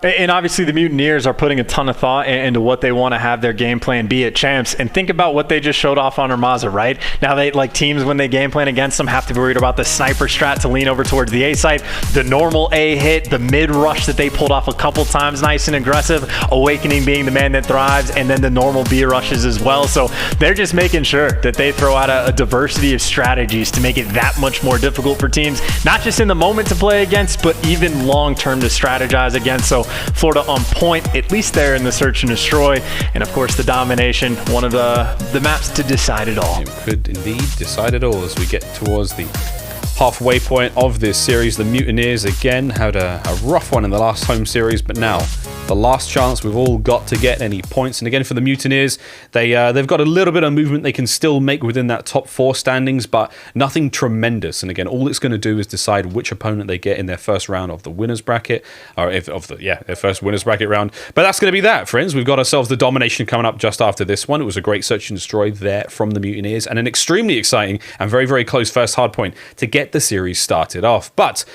S4: And obviously the Mutineers are putting a ton of thought into what they want to have their game plan be at champs. And think about what they just showed off on Armaza, right? Now they like teams when they game plan against them have to be worried about the sniper strat to lean over towards the A site, the normal A hit, the mid rush that they pulled off a couple times, nice and aggressive, Awakening being the man that thrives, and then the normal B rushes as well. So they're just making sure that they throw out a diversity of strategies to make it that much more difficult for teams, not just in the moment to play against, but even long-term to strategize against. So Florida on point, at least there in the search and destroy, and of course the domination, one of the maps to decide it all.
S3: It could indeed decide it all as we get towards the halfway point of this series. The Mutineers again had a rough one in the last home series, but now the last chance we've all got to get any points. And again, for the Mutineers, they've got a little bit of movement they can still make within that top 4 standings, but nothing tremendous. And again, all it's going to do is decide which opponent they get in their first round of the winners bracket, or their first winners bracket round. But that's going to be that, friends. We've got ourselves the domination coming up just after this one. It was a great search and destroy there from the Mutineers, and an extremely exciting and very, very close first hard point to get the series started off. But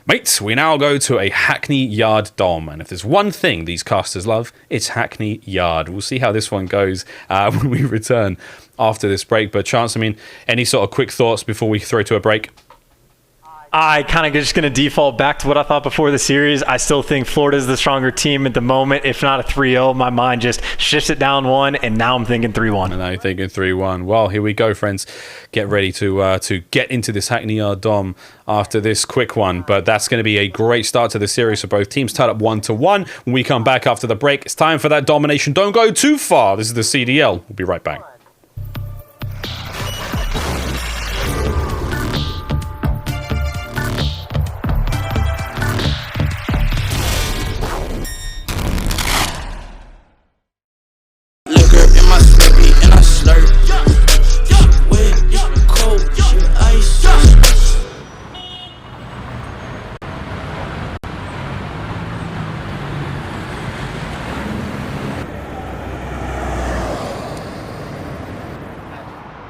S3: mates, we now go to a Hackney Yard Dom, and if there's one thing these casters love, it's Hackney Yard. We'll see how this one goes when we return after this break. But Chance, I mean, any sort of quick thoughts before we throw to a break?
S4: I kind of just going to default back to what I thought before the series. I still think Florida's the stronger team at the moment. If not a 3-0, my mind just shifts it down 1, and now I'm thinking 3-1.
S3: And now you're thinking 3-1. Well, here we go, friends. Get ready to get into this Hackney Yard Dom after this quick one. But that's going to be a great start to the series for both teams, tied up 1-1. When we come back after the break, it's time for that domination. Don't go too far. This is the CDL. We'll be right back.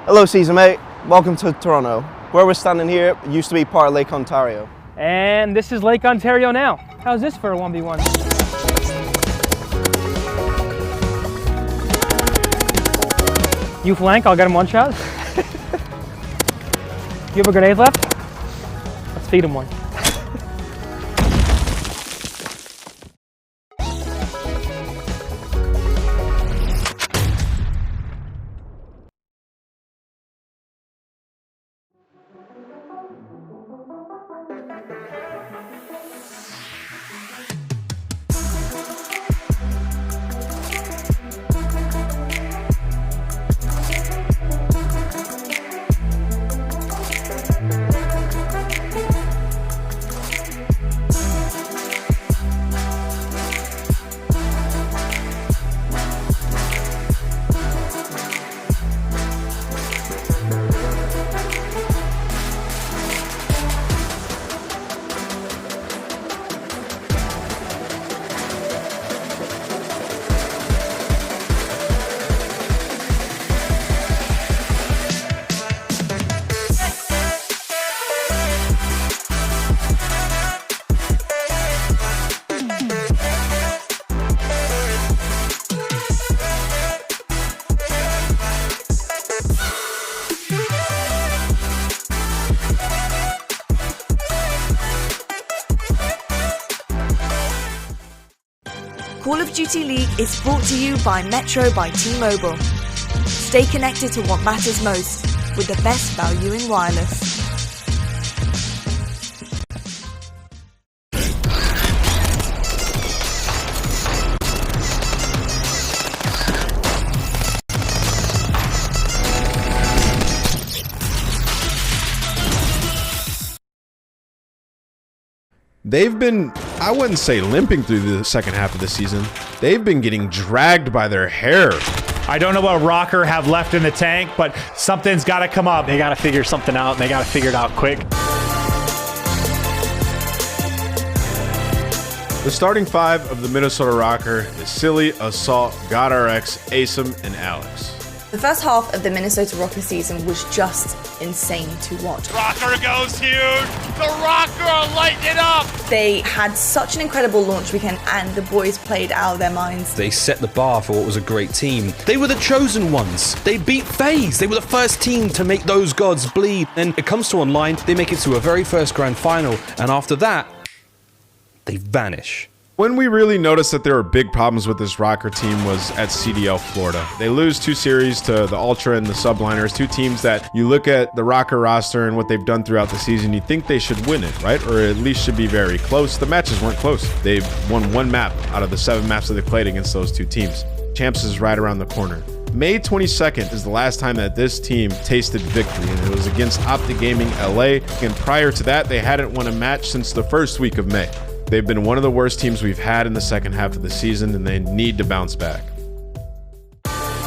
S6: Hello season mate, welcome to Toronto. Where we're standing here used to be part of Lake Ontario.
S7: And this is Lake Ontario now. How's this for a 1v1? You flank, I'll get him one shot. You have a grenade left? Let's feed him one.
S8: Call of Duty League is brought to you by Metro by T-Mobile. Stay connected to what matters most with the best value in wireless.
S5: They've been, I wouldn't say limping through the second half of the season. They've been getting dragged by their hair.
S9: I don't know what Rokkr have left in the tank, but something's got to come up.
S4: They got to figure something out, and they got to figure it out quick.
S5: The starting 5 of the Minnesota Røkkr is Silly, Assault, GodRx, Asem, and Alex.
S8: The first half of the Minnesota Røkkr season was just insane to watch.
S1: Rokkr goes huge. The Rokkr are lighting it up.
S8: They had such an incredible launch weekend, and the boys played out of their minds.
S3: They set the bar for what was a great team. They were the chosen ones. They beat FaZe. They were the first team to make those gods bleed. Then it comes to online, they make it to a very first grand final, and after that, they vanish.
S5: When we really noticed that there were big problems with this Rokkr team was at CDL Florida. They lose 2 series to the Ultra and the Subliners, 2 teams that you look at the Rokkr roster and what they've done throughout the season, you think they should win it, right? Or at least should be very close. The matches weren't close. They've won 1 map out of the 7 maps that they played against those 2 teams. Champs is right around the corner. May 22nd is the last time that this team tasted victory, and it was against OpTic Gaming LA. And prior to that, they hadn't won a match since the first week of May. They've been one of the worst teams we've had in the second half of the season, and they need to bounce back.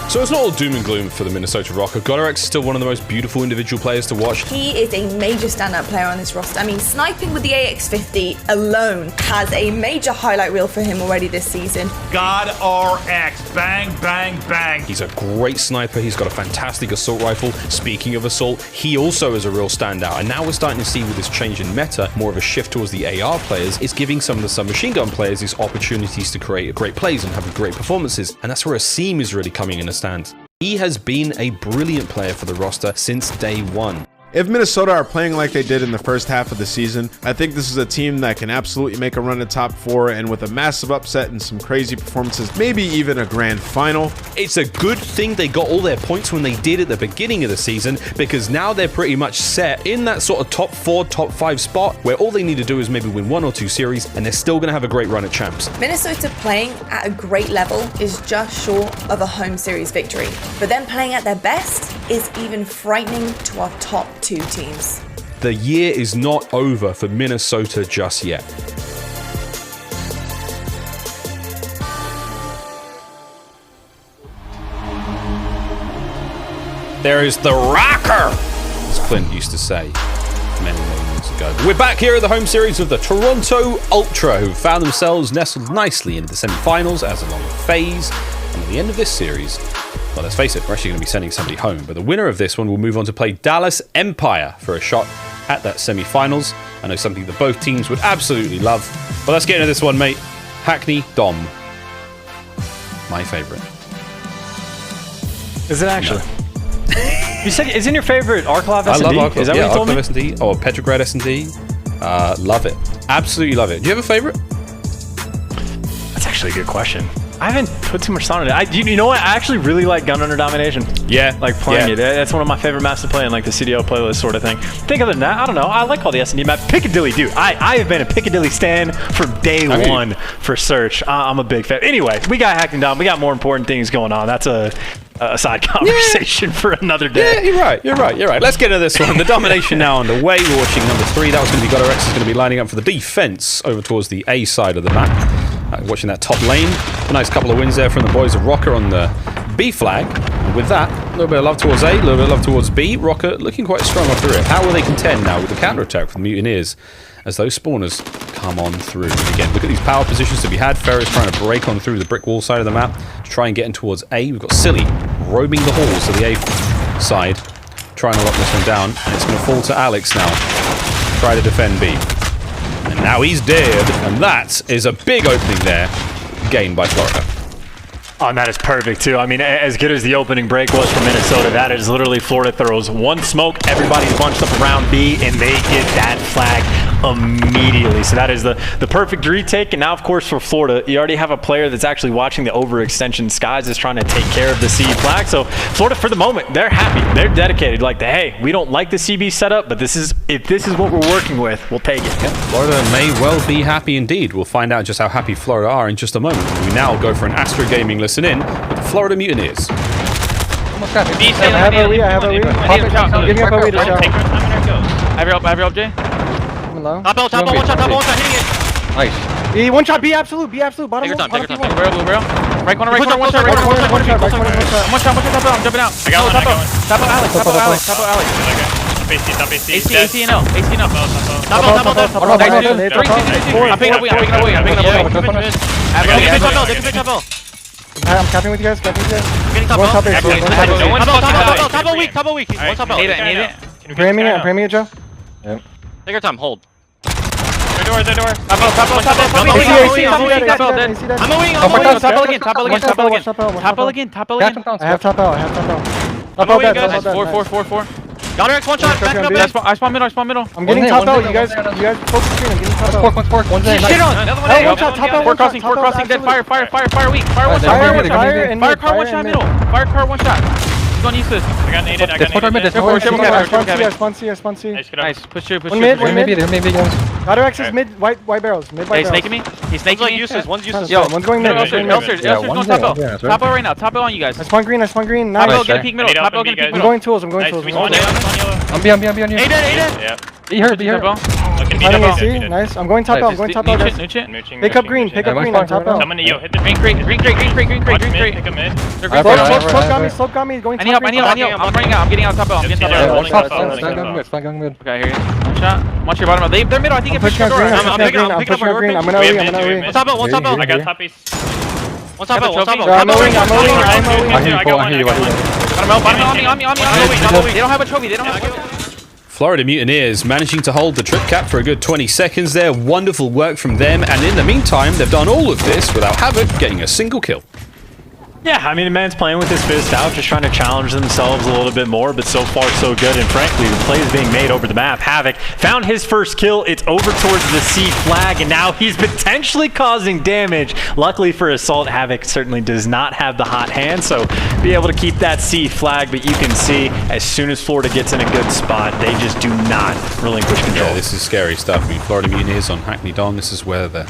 S3: So it's not all doom and gloom for the Minnesota Røkkr. GodRx is still one of the most beautiful individual players to watch.
S8: He is a major standout player on this roster. I mean, sniping with the AX50 alone has a major highlight reel for him already this season.
S9: GodRx, bang, bang, bang.
S3: He's a great sniper. He's got a fantastic assault rifle. Speaking of assault, he also is a real standout. And now we're starting to see with this change in meta, more of a shift towards the AR players. It's giving some of the submachine gun players these opportunities to create great plays and have great performances. And that's where Asim is really coming in a stand. He has been a brilliant player for the roster since day one.
S5: If Minnesota are playing like they did in the first half of the season, I think this is a team that can absolutely make a run to top 4, and with a massive upset and some crazy performances, maybe even a grand final.
S3: It's a good thing they got all their points when they did at the beginning of the season, because now they're pretty much set in that sort of top 4, top 5 spot, where all they need to do is maybe win 1 or 2 series, and they're still going to have a great run at champs.
S8: Minnesota playing at a great level is just short of a home series victory, but them playing at their best is even frightening to our top 2 teams.
S3: The year is not over for Minnesota just yet. There is the Rokkr, as Clint used to say many years ago. But we're back here at the home series of the Toronto Ultra, who found themselves nestled nicely into the semi-finals, as along with FaZe. And at the end of this series, well, let's face it, we're actually going to be sending somebody home. But the winner of this one will move on to play Dallas Empire for a shot at that semi-finals. I know something that both teams would absolutely love. But let's get into this one, mate. Hackney Dom. My favorite.
S4: Is it actually? No. You said, isn't your favorite Arklov S&D?
S3: I love Arklov.
S4: Is that what you told me?
S3: Arklov S&D or Petrograd S&D. Love it. Absolutely love it. Do you have a favorite?
S4: That's actually a good question. I haven't put too much thought on it. You know what? I actually really like Gun Under Domination.
S3: Yeah.
S4: Like playing it. That's one of my favorite maps to play in, like the CDL playlist sort of thing. I think other than that, I don't know. I like all the S&D maps. Piccadilly, dude. I have been a Piccadilly stan from day one for Search. I'm a big fan. Anyway, we got Hackney Dom. We got more important things going on. That's a side conversation for another day.
S3: Yeah, you're right. Let's get into this one. The domination now underway. We're watching number 3. That was going to be GodRx is going to be lining up for the defense over towards the A side of the map. Watching that top lane. A nice couple of wins there from the boys of Rokkr on the B flag. And with that, a little bit of love towards A, a little bit of love towards B. Rokkr looking quite strong off the rip. How will they contend now with the counter-attack from the Mutineers as those spawners come on through? And again, look at these power positions to be had. Ferris trying to break on through the brick wall side of the map to try and get in towards A. We've got Silly roaming the halls of the A side, trying to lock this one down. And it's going to fall to Alex now. Try to defend B. And now he's dead, and that is a big opening there, gained by Florida.
S4: Oh, and that is perfect, too. I mean, as good as the opening break was for Minnesota, that is literally Florida throws one smoke, everybody's bunched up around B, and they get that flag immediately. So that is the perfect retake. And now, of course, for Florida, you already have a player that's actually watching the overextension skies, is trying to take care of the C flag. So Florida, for the moment, they're happy. They're dedicated. Like, hey, we don't like the CB setup, but if this is what we're working with, we'll take it.
S3: Yeah, Florida may well be happy indeed. We'll find out just how happy Florida are in just a moment. We now go for an Astro Gaming listen in with the Florida Mutineers.
S10: I have a read. Give me a read to show. I have your up, Jay. Top L, one shot, hitting it. Nice. He one shot, be absolute, bottom. Take your time, blue barrel. Right corner, one shot. One shot, top L, I'm jumping out. I got one. Top Alex. AC and L. Top L. I'm picking up away. They can pick top L. I'm capping with you guys. Getting
S1: top
S10: top
S1: A.
S10: A.
S1: Top A weak. One top A.
S11: Need it.
S10: I'm framing it, Joe.
S11: Take your time. Hold.
S1: Their door.
S11: Top again.
S10: I have top L. Top L dead.
S11: 4. Got her X one shot. Back up.
S10: I spawn middle. I'm getting top L. You guys focus screen. I'm getting top L.
S11: One shit on. Another one.
S10: One shot. Top L.
S11: Four crossing. Dead. Fire weak. Fire one shot. Fire car one shot middle. Fire car one shot. He's gonna use this.
S1: I got naded.
S10: I spawn C.
S11: Nice. Push through.
S10: One mid. Got X is mid. White barrels.
S11: He's snaking me. One's useless.
S10: Yo, one's going mid.
S11: Elster's going top L. Top L right now. Top L on you guys.
S10: I spawn green.
S11: Top L, get a peek middle. Top L, get a peek
S10: I'm
S11: middle.
S10: going tools.
S1: I'm
S10: behind
S1: you.
S11: A-dead.
S10: Be hurt. Finding AC. Nice. I'm going top L. Guys. Pick up green. On top L.
S1: Someone, yo, hit the
S11: Green crate. Green crate.
S1: Pick a mid.
S10: Slope got me. Going top
S11: I need help. I'm running out. I'm getting out top L.
S1: Okay,
S11: here. One shot. Watch your bottom. They're middle. I think it pushed your door.
S10: I'm pushing up green. I'm gonna OE.
S1: One top L. I got top piece.
S11: One top L.
S10: I'm OE.
S1: I got one.
S11: Bottom on me. They don't have a trophy.
S3: Florida Mutineers managing to hold the trip cap for a good 20 seconds there. Wonderful work from them. And in the meantime, they've done all of this without Havoc getting a single kill.
S4: Yeah, I mean, the man's playing with his fist out, just trying to challenge themselves a little bit more, but so far so good. And frankly, the play is being made over the map. Havoc found his first kill. It's over towards the C flag, and now he's potentially causing damage. Luckily for Assault, Havoc certainly does not have the hot hand, so be able to keep that C flag. But you can see, as soon as Florida gets in a good spot, they just do not relinquish control.
S3: Yeah, this is scary stuff. I mean, Florida Mutineers on Hackney Don. This is where the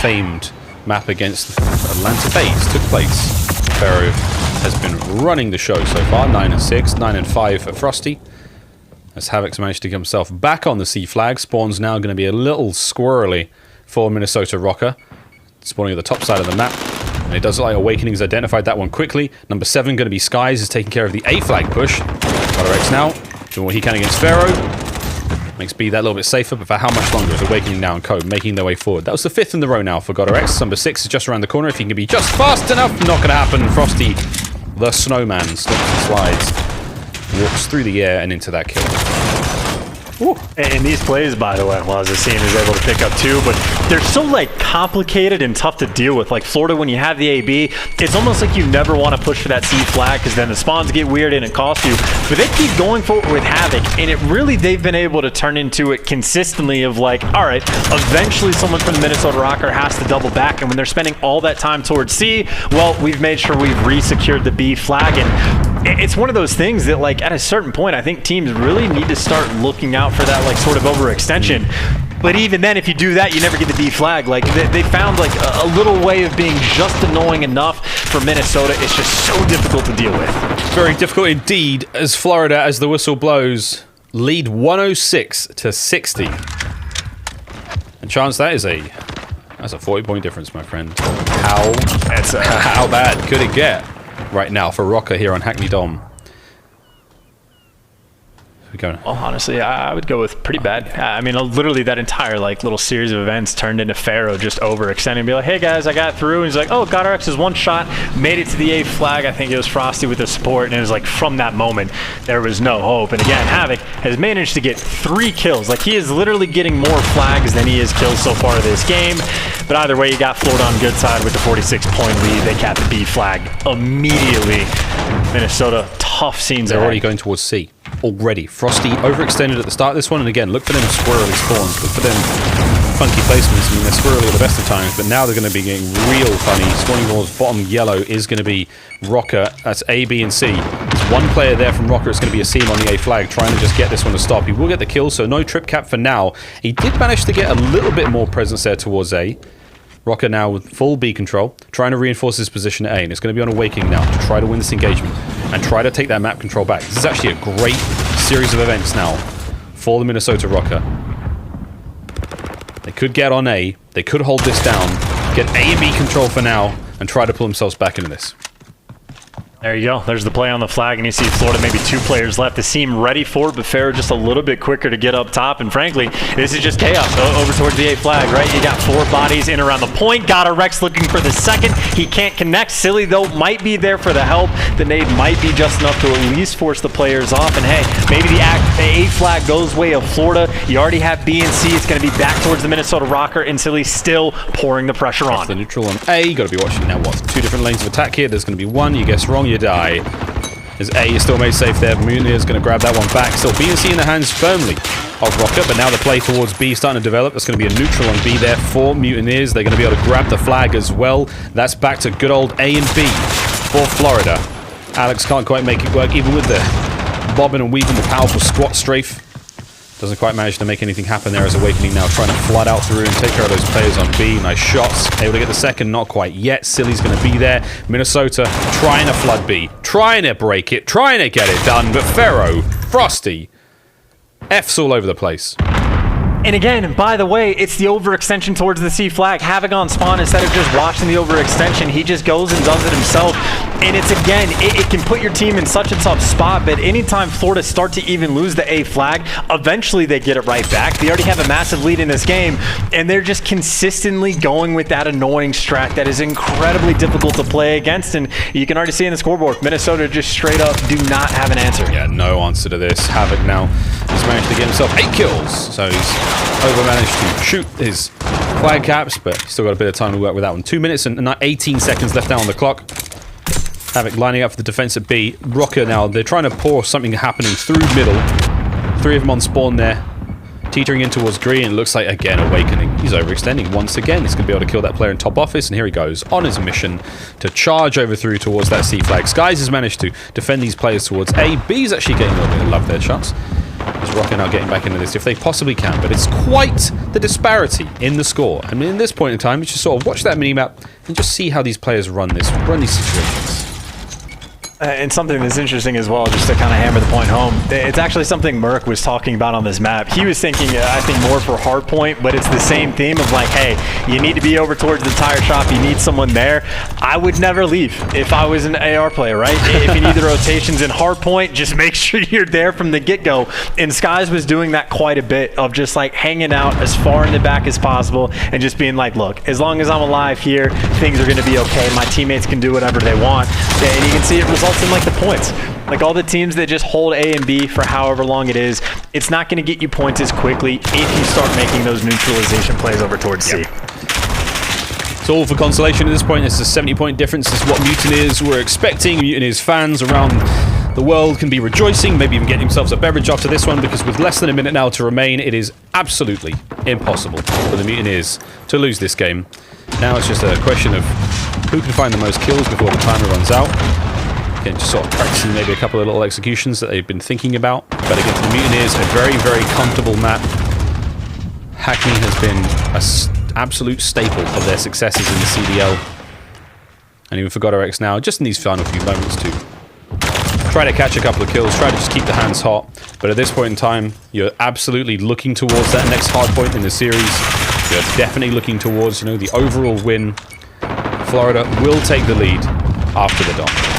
S3: famed map against Atlanta FaZe took place. FaZe has been running the show so far, 9-6, 9-5 for Frosty. As Havoc's managed to get himself back on the C flag, spawn's now going to be a little squirrely for Minnesota Røkkr. Spawning at the top side of the map. And it does look like Awakening's identified that one quickly. Number 7 going to be Skies, is taking care of the A flag push. X now, doing what he can against Pharaoh. Makes B that a little bit safer, but for how much longer is Awakening now and Code making their way forward? That was the 5th in the row now for X. Number 6 is just around the corner. If he can be just fast enough, not going to happen. Frosty, the snowman, slips and slides, walks through the air and into that kill.
S4: Ooh. And these plays, by the way, well, as the scene is able to pick up too, but they're so like complicated and tough to deal with. Like Florida, when you have the AB, it's almost like you never want to push for that C flag because then the spawns get weird and it costs you. But they keep going for it with Havoc, and it really, they've been able to turn into it consistently of like, all right, eventually someone from the Minnesota Røkkr has to double back, and when they're spending all that time towards C, well, we've made sure we've re-secured the B flag, and it's one of those things that like at a certain point, I think teams really need to start looking out for that like sort of overextension. But even then, if you do that, you never get the B flag. Like they found like a little way of being just annoying enough for Minnesota. It's just so difficult to deal with.
S3: Very difficult indeed as Florida, as the whistle blows, lead 106-60. And Chance, that's a 40-point difference, my friend. How bad could it get right now for Rokkr here on Hackney Dom? Well,
S4: honestly, I would go with pretty bad. I mean, literally that entire like little series of events turned into Pharaoh just overextending and be like, hey guys, I got through. And he's like, oh, GodRx is one shot, made it to the A flag. I think it was Frosty with the support. And it was like from that moment, there was no hope. And again, Havoc has managed to get 3 kills. Like he is literally getting more flags than he is kills so far this game. But either way, you got Florida on good side with the 46-point lead. They capped the B flag immediately. Minnesota, tough scenes.
S3: They're already going towards C. Already. Frosty overextended at the start of this one, and again, look for them squirrely spawns. Look for them funky placements. I mean, they're squirrely at the best of times, but now they're going to be getting real funny. Spawning walls, bottom yellow is going to be Rokkr. That's A, B, and C. There's one player there from Rokkr. It's going to be a Seam on the A flag, trying to just get this one to stop. He will get the kill, so no trip cap for now. He did manage to get a little bit more presence there towards A. Rokkr now with full B control, trying to reinforce his position at A, and it's going to be on Awakening now to try to win this engagement and try to take that map control back. This is actually a great series of events now for the Minnesota Røkkr. They could get on A, they could hold this down, get A and B control for now, and try to pull themselves back into this.
S4: There you go. There's the play on the flag, and you see Florida maybe 2 players left. They seem ready for it, but FaZe just a little bit quicker to get up top. And frankly, this is just chaos over towards the A flag, right? You got 4 bodies in around the point. Got a Rex looking for the second. He can't connect. Silly, though, might be there for the help. The nade might be just enough to at least force the players off. And hey, maybe the A flag goes way of Florida. You already have B and C. It's going to be back towards the Minnesota Røkkr, and Silly still pouring the pressure on.
S3: That's the neutral on A. You got to be watching now. What? 2 different lanes of attack here. There's going to be one. You guess wrong, you die. As A is still made safe there. Mutineers going to grab that one back. Still B and C in the hands firmly of Rokkr, but now the play towards B starting to develop. That's going to be a neutral on B there for Mutineers. They're going to be able to grab the flag as well. That's back to good old A and B for Florida. Alex can't quite make it work, even with the bobbing and weaving, the powerful squat strafe. Doesn't quite manage to make anything happen there as Awakening now trying to flood out through and take care of those players on B. Nice shots. Able to get the second, not quite yet. Silly's going to be there. Minnesota trying to flood B. Trying to break it. Trying to get it done. But Pharaoh, Frosty, F's all over the place.
S4: And again, by the way, it's the overextension towards the C flag. Havoc on spawn, instead of just watching the overextension, he just goes and does it himself. And it's, again, it can put your team in such a tough spot, but anytime Florida start to even lose the A flag, eventually they get it right back. They already have a massive lead in this game, and they're just consistently going with that annoying strat that is incredibly difficult to play against. And you can already see in the scoreboard, Minnesota just straight up do not have an answer.
S3: Yeah, no answer to this. Havoc now has managed to get himself 8 kills, so he's over managed to shoot his flag caps, but he's still got a bit of time to work with that one. 2 minutes and 18 seconds left now on the clock. Havoc lining up for the defense at B. Rokkr now, they're trying to pour something happening through middle. 3 of them on spawn there. Teetering in towards green. It looks like, again, Awakening. He's overextending once again. He's going to be able to kill that player in top office, and here he goes on his mission to charge over through towards that C flag. Skies has managed to defend these players towards A. B's actually getting a little bit of love there, chance. Is Rokkr now getting back into this if they possibly can, but it's quite the disparity in the score. I mean, in this point in time, you just sort of watch that mini-map and just see how these players run these situations.
S4: And something that's interesting as well, just to kind of hammer the point home, it's actually something Merc was talking about on this map. He was thinking, I think, more for hardpoint, but it's the same theme of like, hey, you need to be over towards the tire shop, you need someone there. I would never leave if I was an AR player, right? If you need the rotations in hardpoint, just make sure you're there from the get-go. And Skies was doing that quite a bit, of just like hanging out as far in the back as possible and just being like, look, as long as I'm alive here, things are going to be okay. My teammates can do whatever they want. And you can see it results in like the points. Like all the teams that just hold A and B for however long it is, it's not going to get you points as quickly if you start making those neutralization plays over towards C.
S3: It's all for consolation at this point. It's a 70-point difference. This is what Mutineers were expecting. Mutineers fans around the world can be rejoicing, maybe even getting themselves a beverage after this one, because with less than a minute now to remain, it is absolutely impossible for the Mutineers to lose this game. Now it's just a question of who can find the most kills before the timer runs out. Again, just sort of practicing maybe a couple of little executions that they've been thinking about. But against the Mutineers, a very, very comfortable map. Hackney has been an absolute staple of their successes in the CDL. And even for GodRx now, just in these final few moments to try to catch a couple of kills, try to just keep the hands hot. But at this point in time, you're absolutely looking towards that next hard point in the series. You're definitely looking towards, the overall win. Florida will take the lead after the dot.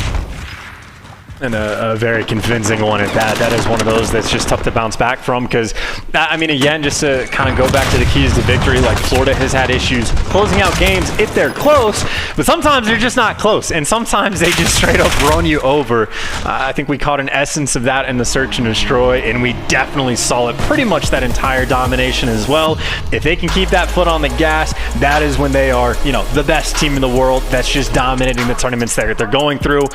S4: And a very convincing one at that. That is one of those that's just tough to bounce back from, because, I mean, again, just to kind of go back to the keys to victory, like Florida has had issues closing out games if they're close, but sometimes they're just not close, and sometimes they just straight up run you over. I think we caught an essence of that in the search and destroy, and we definitely saw it pretty much that entire domination as well. If they can keep that foot on the gas, that is when they are, the best team in the world that's just dominating the tournaments that they're going through.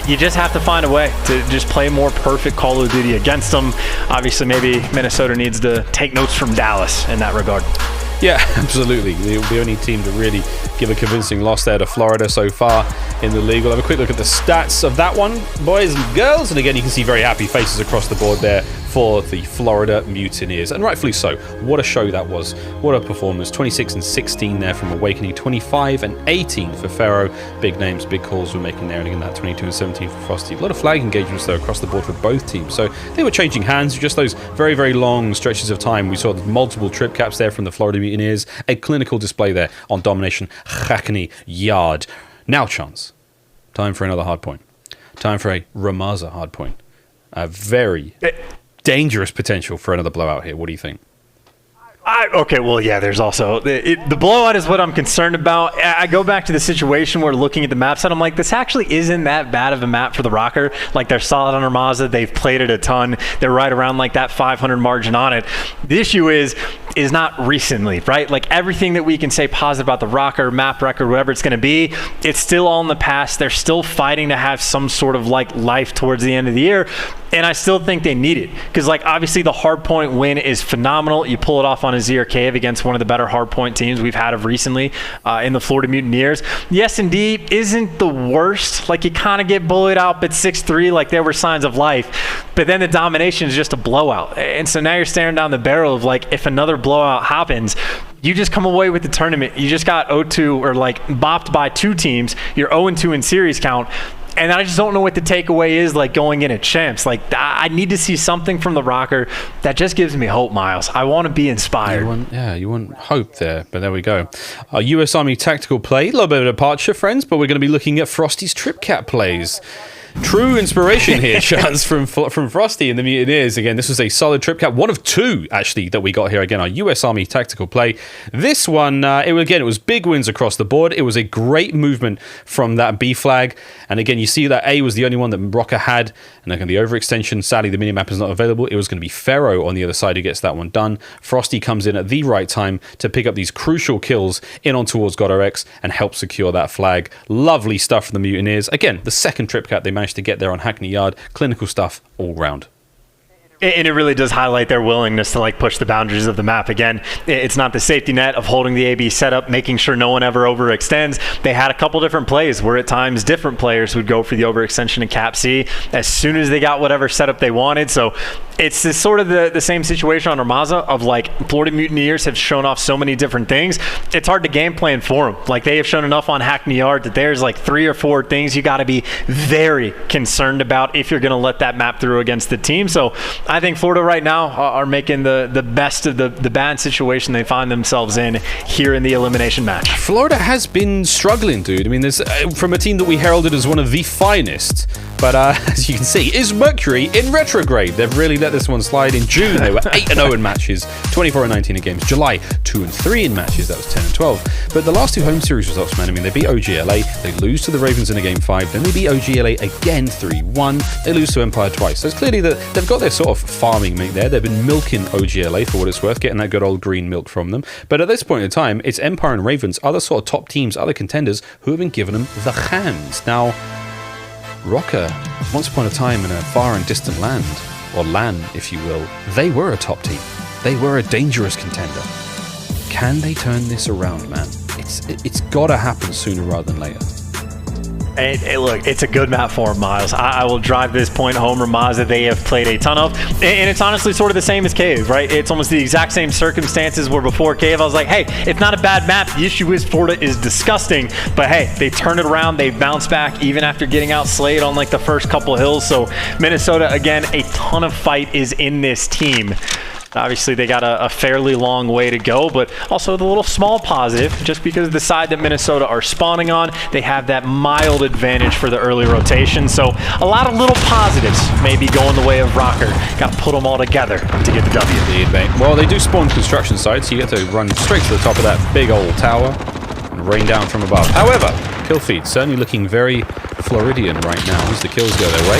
S4: You just have to find a way to just play more perfect Call of Duty against them. Obviously, maybe Minnesota needs to take notes from Dallas in that regard.
S3: Yeah, absolutely. The only team to really give a convincing loss there to Florida so far in the league. We'll have a quick look at the stats of that one, boys and girls. And again, you can see very happy faces across the board there for the Florida Mutineers. And rightfully so. What a show that was. What a performance. 26 and 16 there from Awakening. 25 and 18 for Pharaoh. Big names, big calls were making there. And again, that 22 and 17 for Frosty. A lot of flag engagements though across the board for both teams. So they were changing hands. Just those very, very long stretches of time. We saw multiple trip caps there from the Florida Mutineers. A clinical display there on domination. Hackney Yard. Now, Chance. Time for another hard point. time for a Ramaza hardpoint. A very dangerous potential for another blowout here. What do you think?
S4: Okay, well, yeah, there's also the blowout is what I'm concerned about. I go back to the situation where looking at the map set, I'm like, this actually isn't that bad of a map for the Røkkr. Like, they're solid on Ramaza. They've played it a ton. They're right around like that 500 margin on it. The issue is not recently, right? Like, everything that we can say positive about the Røkkr, map record, whatever it's going to be, it's still all in the past. They're still fighting to have some sort of like life towards the end of the year. And I still think they need it. Because, like, obviously the hardpoint win is phenomenal. You pull it off on a Azir Cave against one of the better hardpoint teams we've had of recently in the Florida Mutineers. The S&D isn't the worst. Like, you kind of get bullied out, but 6-3, like, there were signs of life. But then the domination is just a blowout. And so now you're staring down the barrel of, like, if another blowout happens, you just come away with the tournament. You just got 0-2 or, like, bopped by 2 teams. You're 0-2 in series count. And I just don't know what the takeaway is, like, going in at champs. Like, I need to see something from the Røkkr that just gives me hope, Miles. I want to be inspired.
S3: You want hope there, but there we go. Our US Army tactical play, a little bit of a departure, friends, but we're going to be looking at Frosty's trip cap plays. True inspiration here, Chance, from Frosty and the Mutineers. Again, this was a solid trip cap. One of 2, actually, that we got here. Again, our US Army tactical play. This one, it was big wins across the board. It was a great movement from that B flag. And again, you see that A was the only one that Rokkr had. And then the overextension, sadly, the minimap is not available. It was going to be Pharaoh on the other side who gets that one done. Frosty comes in at the right time to pick up these crucial kills in on towards GodRx and help secure that flag. Lovely stuff from the Mutineers. Again, the second trip cap they managed to get there on Hackney Yard. Clinical stuff all round.
S4: And it really does highlight their willingness to like push the boundaries of the map. Again, it's not the safety net of holding the AB setup, making sure no one ever overextends. They had a couple different plays where at times different players would go for the overextension in Cap C as soon as they got whatever setup they wanted. So it's this sort of the same situation on Ramaza of like Florida Mutineers have shown off so many different things. It's hard to game plan for them. Like they have shown enough on Hackney Yard that there's like 3 or 4 things you got to be very concerned about if you're going to let that map through against the team. So I think Florida right now are making the best of the bad situation they find themselves in here in the elimination match.
S3: Florida has been struggling, dude. I mean, there's from a team that we heralded as one of the finest, but as you can see, is Mercury in retrograde. They've really let this one slide. In June, they were 8-0 in matches, 24-19 in games. July, 2-3 in matches. That was 10-12. But the last 2 home series results, man, I mean, they beat OGLA, they lose to the Ravens in a game 5, then they beat OGLA again 3-1, they lose to Empire twice. So it's clearly that they've got their sort of farming mate there. They've been milking OGLA for what it's worth, getting that good old green milk from them. But at this point in time, it's Empire and Ravens, other sort of top teams, other contenders who have been giving them the hands. Now, Rokkr, once upon a time in a far and distant land, or LAN, if you will, they were a top team. They were a dangerous contender. Can they turn this around, man? It's got to happen sooner rather than later.
S4: Hey, look, it's a good map for them, Miles. I will drive this point home. Ramaza, they have played a ton of. And it's honestly sort of the same as Cave, right? It's almost the exact same circumstances where before Cave, I was like, hey, it's not a bad map. The issue is Florida is disgusting. But hey, they turned it around. They bounced back even after getting outslayed on like the first couple hills. So Minnesota, again, a ton of fight is in this team. Obviously, they got a fairly long way to go, but also the little small positive, just because the side that Minnesota are spawning on, they have that mild advantage for the early rotation. So a lot of little positives maybe going the way of Rokkr. Got to put them all together to get the W.
S3: Indeed, mate. Well, they do spawn construction sites, so you get to run straight to the top of that big old tower and rain down from above. However, kill feed certainly looking very Floridian right now as the kills go their way.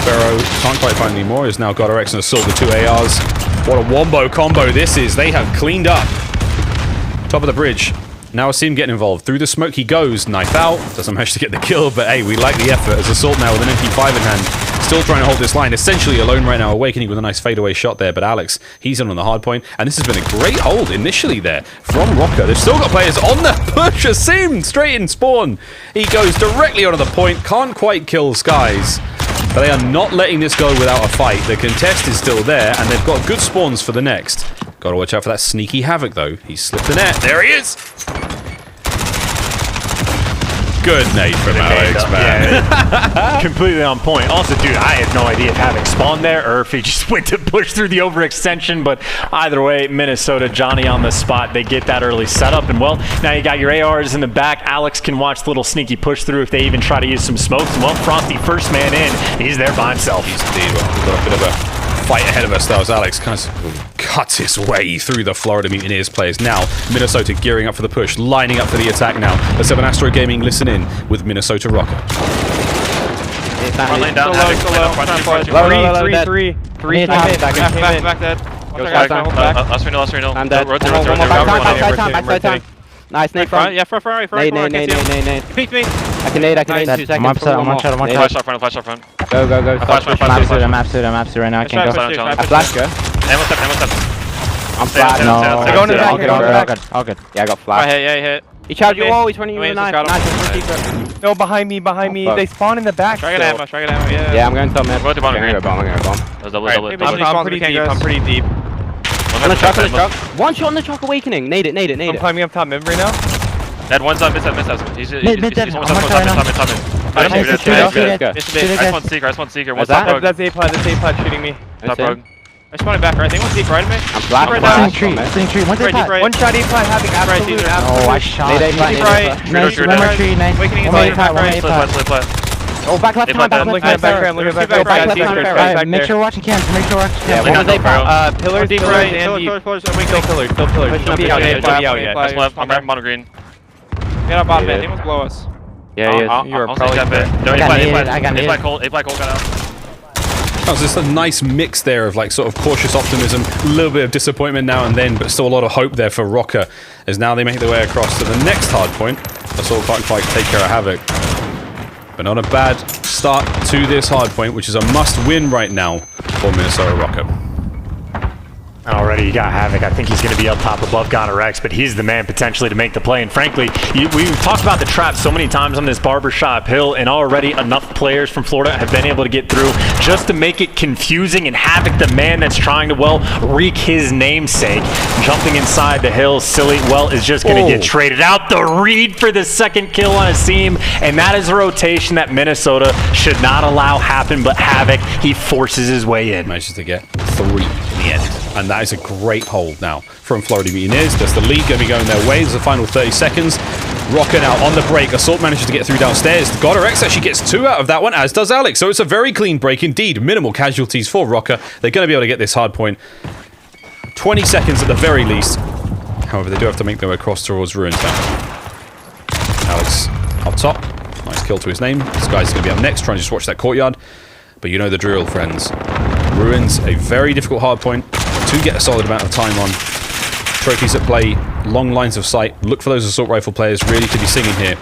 S3: Pharaoh can't quite find any more. He's now got RX and assault with 2 ARs. What a wombo combo this is. They have cleaned up. Top of the bridge. Now I see him getting involved. Through the smoke he goes. Knife out. Doesn't manage to get the kill, but hey, we like the effort as Assault now with an MP5 in hand. Still trying to hold this line. Essentially alone right now. Awakening with a nice fadeaway shot there, but Alex, he's in on the hard point. And this has been a great hold initially there from Rokkr. They've still got players on the push. Asim straight in spawn. He goes directly onto the point. Can't quite kill Skies. But they are not letting this go without a fight. The contest is still there, and they've got good spawns for the next. Got to watch out for that sneaky Havoc, though. He's slipped the net. There he is! Good nade from Alex, man.
S4: Yeah, completely on point. Also, dude, I had no idea if Havoc spawned there or if he just went to push through the overextension. But either way, Minnesota, Johnny on the spot. They get that early setup. And, well, now you got your ARs in the back. Alex can watch the little sneaky push through if they even try to use some smokes. And, well, Frosty, first man in. He's there by himself.
S3: He's indeed. Well, we've got a bit of a fight ahead of us, though, as Alex kind of cuts his way through the Florida Mutineers players. Now, Minnesota gearing up for the push, lining up for the attack now. Let's have an OpTic Gaming listen in with Minnesota Røkkr.
S11: One lane down, three. Back dead. Last renal.
S10: I'm dead.
S11: Backside time.
S10: Nice, nade front.
S11: Yeah, front.
S10: Nade.
S11: Peek me.
S10: I can nade. 2 seconds.
S11: I'm one shot. Flash up front.
S10: Go.
S11: I'm
S10: absolute right now. I can't go. I flash, go. I'm flat.
S11: No.
S10: Go in the back. All good. Yeah, I got flash.
S11: Hit.
S10: He charged you all. He's running you with a knife. Nice.
S7: No, behind me. They spawn in the back.
S11: Try to ammo, yeah.
S10: Yeah, I'm going to mid.
S11: Go to bottom green.
S10: I'm gonna go bomb.
S11: I'm pretty deep.
S10: On the truck. One shot on the truck awakening. Nade it.
S7: I'm climbing up top mid right now.
S11: That one's up, mid. He's almost top. I just want seeker. One's top rogue.
S7: That's A-Pod shooting me.
S11: Top rogue. I just want it back right. They want deep right of me.
S10: I'm flat.
S7: Sling tree. One shot A-Pod having absolute.
S10: Oh, I shot.
S11: Deep right.
S10: One more tree. Nice.
S11: Awakening is
S10: Oh, back left time.
S7: I'm looking at back.
S10: Make sure you're watching cams.
S11: Yeah, one was
S7: pillars deep right and deep. Still pillars. Don't be out yet.
S11: That's left. I'm back mono green.
S7: Get up bottom, man. They must blow us.
S10: Yeah, he is.
S11: You are probably I got A-Plat cold got out.
S3: That was just a nice mix there of like sort of cautious optimism, a little bit of disappointment now and then, but still a lot of hope there for Rokkr as now they make their way across to the next hard point. Assault Park take care of Havoc. But not a bad start to this hard point, which is a must-win right now for Minnesota Røkkr.
S4: Already you got Havoc. I think he's going to be up top above Gonorrex, but he's the man potentially to make the play. And frankly, we've talked about the trap so many times on this barbershop hill, and already enough players from Florida have been able to get through just to make it confusing. And Havoc, the man that's trying to, well, wreak his namesake, jumping inside the hill, Silly, well, is just going to get traded out. The read for the second kill on a seam, and that is a rotation that Minnesota should not allow happen, but Havoc, he forces his way in.
S3: Manages to get 3 in the end. And that is a great hold now from Florida Mutineers. Does the lead going to be going their way? There's the final 30 seconds. Røkkr now on the break. Assault manages to get through downstairs. Gonorrex actually gets 2 out of that one, as does Alex. So it's a very clean break indeed. Minimal casualties for Rokkr. They're going to be able to get this hard point. 20 seconds at the very least. However, they do have to make their way across towards Ruins now. Alex up top. Nice kill to his name. This guy's going to be up next, trying to just watch that courtyard. But you know the drill, friends. Ruins, a very difficult hard point to get a solid amount of time on. Trophies at play, long lines of sight. Look for those assault rifle players really to be singing here.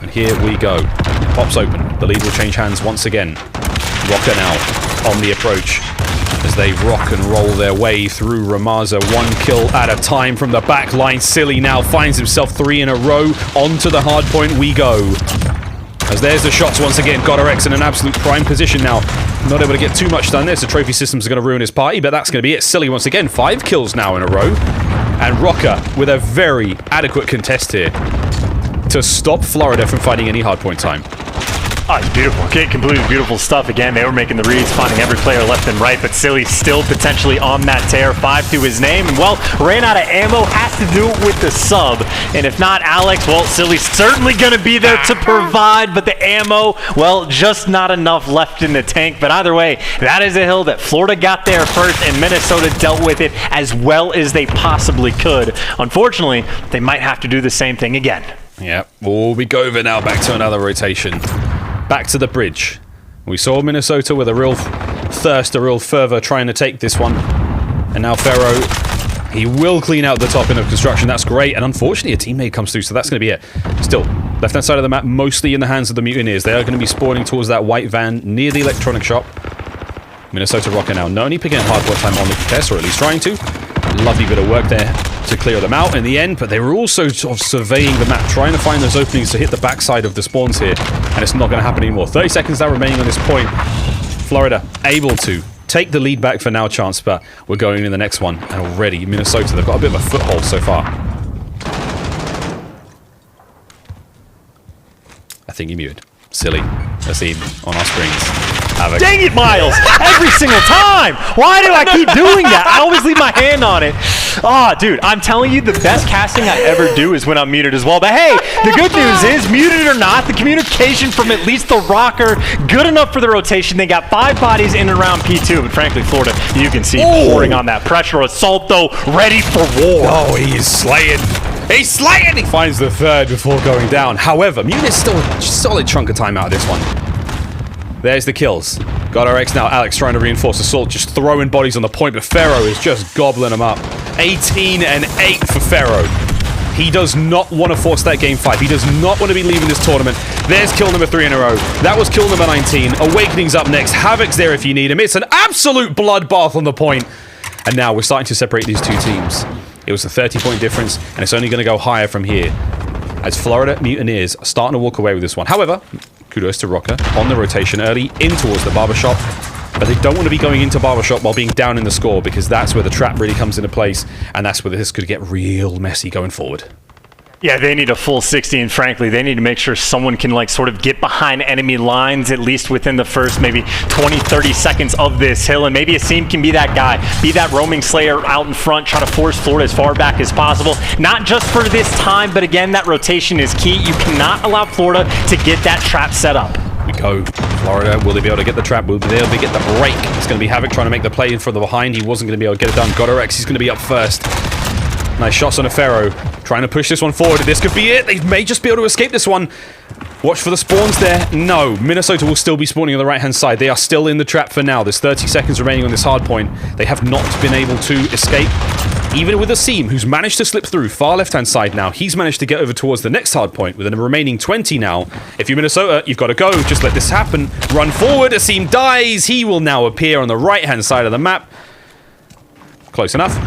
S3: And here we go. It pops open. The lead will change hands once again. Rokkr now on the approach as they rock and roll their way through Ramaza. 1 kill at a time from the back line. Silly now finds himself 3 in a row. Onto the hard point we go. As there's the shots once again. Gonorrex in an absolute prime position now. Not able to get too much done there, so trophy systems are going to ruin his party, but that's going to be it. Silly once again, 5 kills now in a row. And Rokkr with a very adequate contest here to stop Florida from finding any hardpoint time.
S4: Oh, it's beautiful. Okay, completely beautiful stuff. Again, they were making the reads, finding every player left and right, but Silly still potentially on that tear. 5 to his name, and well, ran out of ammo, has to do it with the sub. And if not Alex, well, Silly's certainly going to be there to provide, but the ammo, well, just not enough left in the tank. But either way, that is a hill that Florida got there first, and Minnesota dealt with it as well as they possibly could. Unfortunately, they might have to do the same thing again.
S3: Yep, we'll be over now, back to another rotation. Back to the bridge. We saw Minnesota with a real thirst, a real fervor trying to take this one. And now Pharaoh, he will clean out the top end of construction. That's great. And unfortunately, a teammate comes through, so that's going to be it. Still, left-hand side of the map, mostly in the hands of the Mutineers. They are going to be spawning towards that white van near the electronic shop. Minnesota Røkkr now not only picking up hardpoint time on the contest, or at least trying to. Lovely bit of work there to clear them out in the end, but they were also sort of surveying the map, trying to find those openings to hit the backside of the spawns here, and it's not going to happen anymore. 30 seconds now remaining on this point. Florida able to take the lead back for now, chance, but we're going in the next one, and already Minnesota, they've got a bit of a foothold so far. think you're muted. Silly. Asim on our screens. Havoc.
S4: Dang it, Miles! Every single time! Why do I keep doing that? I always leave my hand on it. Oh, dude, I'm telling you, the best casting I ever do is when I'm muted as well. But hey, the good news is, muted or not, the communication from at least the Rokkr, good enough for the rotation. They got 5 bodies in and around P2, but frankly, Florida, you can see pouring on that pressure. Assault, though, ready for war.
S3: Oh, he is slaying. He's slaying! He finds the third before going down. However, Mute is still a solid chunk of time out of this one. There's the kills. Got our X now. Alex trying to reinforce Assault, just throwing bodies on the point, but Pharaoh is just gobbling them up. 18 and 8 for Pharaoh. He does not want to force that game 5. He does not want to be leaving this tournament. There's kill number 3 in a row. That was kill number 19. Awakening's up next. Havoc's there if you need him. It's an absolute bloodbath on the point. And now we're starting to separate these two teams. It was a 30-point difference, and it's only going to go higher from here. As Florida Mutineers are starting to walk away with this one. However, kudos to Rokkr on the rotation early in towards the barbershop. But they don't want to be going into barbershop while being down in the score, because that's where the trap really comes into place, and that's where this could get real messy going forward.
S4: Yeah, they need a full 60, and frankly, they need to make sure someone can, like, sort of get behind enemy lines, at least within the first maybe 20, 30 seconds of this hill, and maybe Asim can be that guy, be that roaming slayer out in front, try to force Florida as far back as possible. Not just for this time, but again, that rotation is key. You cannot allow Florida to get that trap set up.
S3: We go. Florida, will they be able to get the trap? Will they be able to get the break? It's going to be Havoc trying to make the play in from the behind. He wasn't going to be able to get it done. Godorex, he's going to be up first. Nice shots on a Pharaoh. Trying to push this one forward. This could be it. They may just be able to escape this one. Watch for the spawns there. No. Minnesota will still be spawning on the right-hand side. They are still in the trap for now. There's 30 seconds remaining on this hard point. They have not been able to escape. Even with Asim, who's managed to slip through far left-hand side now, he's managed to get over towards the next hard point with a remaining 20 now. If you're Minnesota, you've got to go. Just let this happen. Run forward. Asim dies. He will now appear on the right-hand side of the map. Close enough.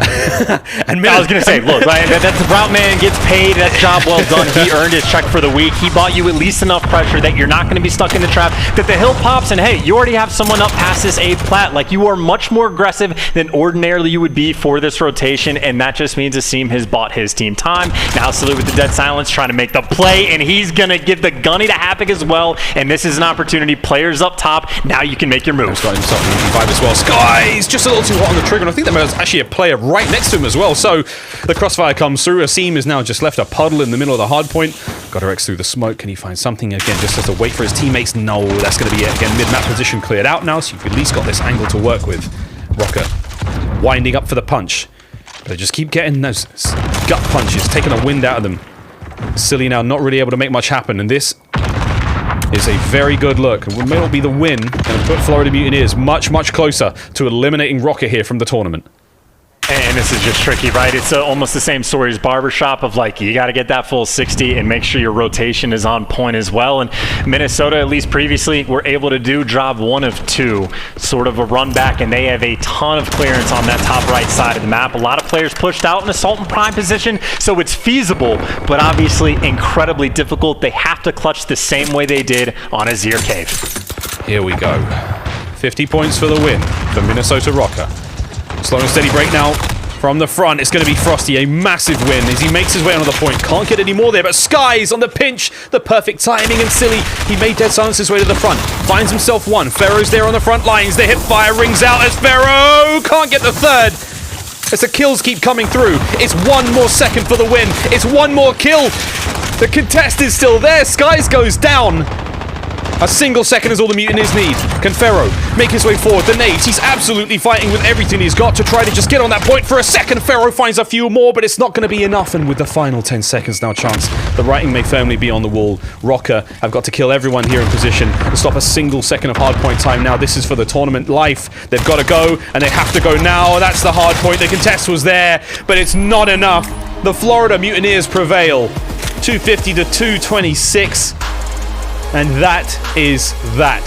S3: And
S4: I was going to say, look, that's the route man gets paid. That's job well done. He earned his check for the week. He bought you at least enough pressure that you're not going to be stuck in the trap, that the hill pops, and hey, you already have someone up past this 8th plat. Like, you are much more aggressive than ordinarily you would be for this rotation, and that just means Asim has bought his team time. Now Salute with the dead silence, trying to make the play, and he's going to give the gunny to Havoc as well, and this is an opportunity. Players up top, now you can make your move.
S3: He's got himself in 5 as well. Skies just a little too hot on the trigger, and I think there was actually a player right next to him as well. So the crossfire comes through. Asim is now just left a puddle in the middle of the hard point. Godorex through the smoke. Can he find something again? Just has to wait for his teammates. No, that's going to be it. Again, mid-map position cleared out now, so you've at least got this angle to work with. Rokkr winding up for the punch. They just keep getting those gut punches, taking the wind out of them. Silly now not really able to make much happen, and this is a very good look. It may not be the win, and put Florida Mutineers much, much closer to eliminating Rokkr here from the tournament.
S4: And this is just tricky, right? It's almost the same story as Barbershop of, like, you got to get that full 60 and make sure your rotation is on point as well. And Minnesota, at least previously, were able to do job 1 of 2, sort of a run back, and they have a ton of clearance on that top right side of the map. A lot of players pushed out in assault and prime position, so it's feasible, but obviously incredibly difficult. They have to clutch the same way they did on Azir Cave.
S3: Here we go. 50 points for the win for Minnesota Røkkr. Slow and steady break now from the front. It's going to be Frosty, a massive win as he makes his way onto the point. Can't get any more there, but Skies on the pinch. The perfect timing, and Silly, he made dead silence his way to the front. Finds himself one. Pharaoh's there on the front lines. The hip fire rings out as Pharaoh can't get the third. As the kills keep coming through. It's 1 more second for the win. It's 1 more kill. The contest is still there. Skies goes down. A single second is all the Mutineers need. Can Pharaoh make his way forward? The nades, he's absolutely fighting with everything he's got to try to just get on that point for a second. Pharaoh finds a few more, but it's not going to be enough. And with the final 10 seconds now, chance, the writing may firmly be on the wall. Rokkr have got to kill everyone here in position to stop a single second of hard point time. Now this is for the tournament life. They've got to go, and they have to go now. That's the hard point. The contest was there, but it's not enough. The Florida Mutineers prevail. 250 to 226. And that is that.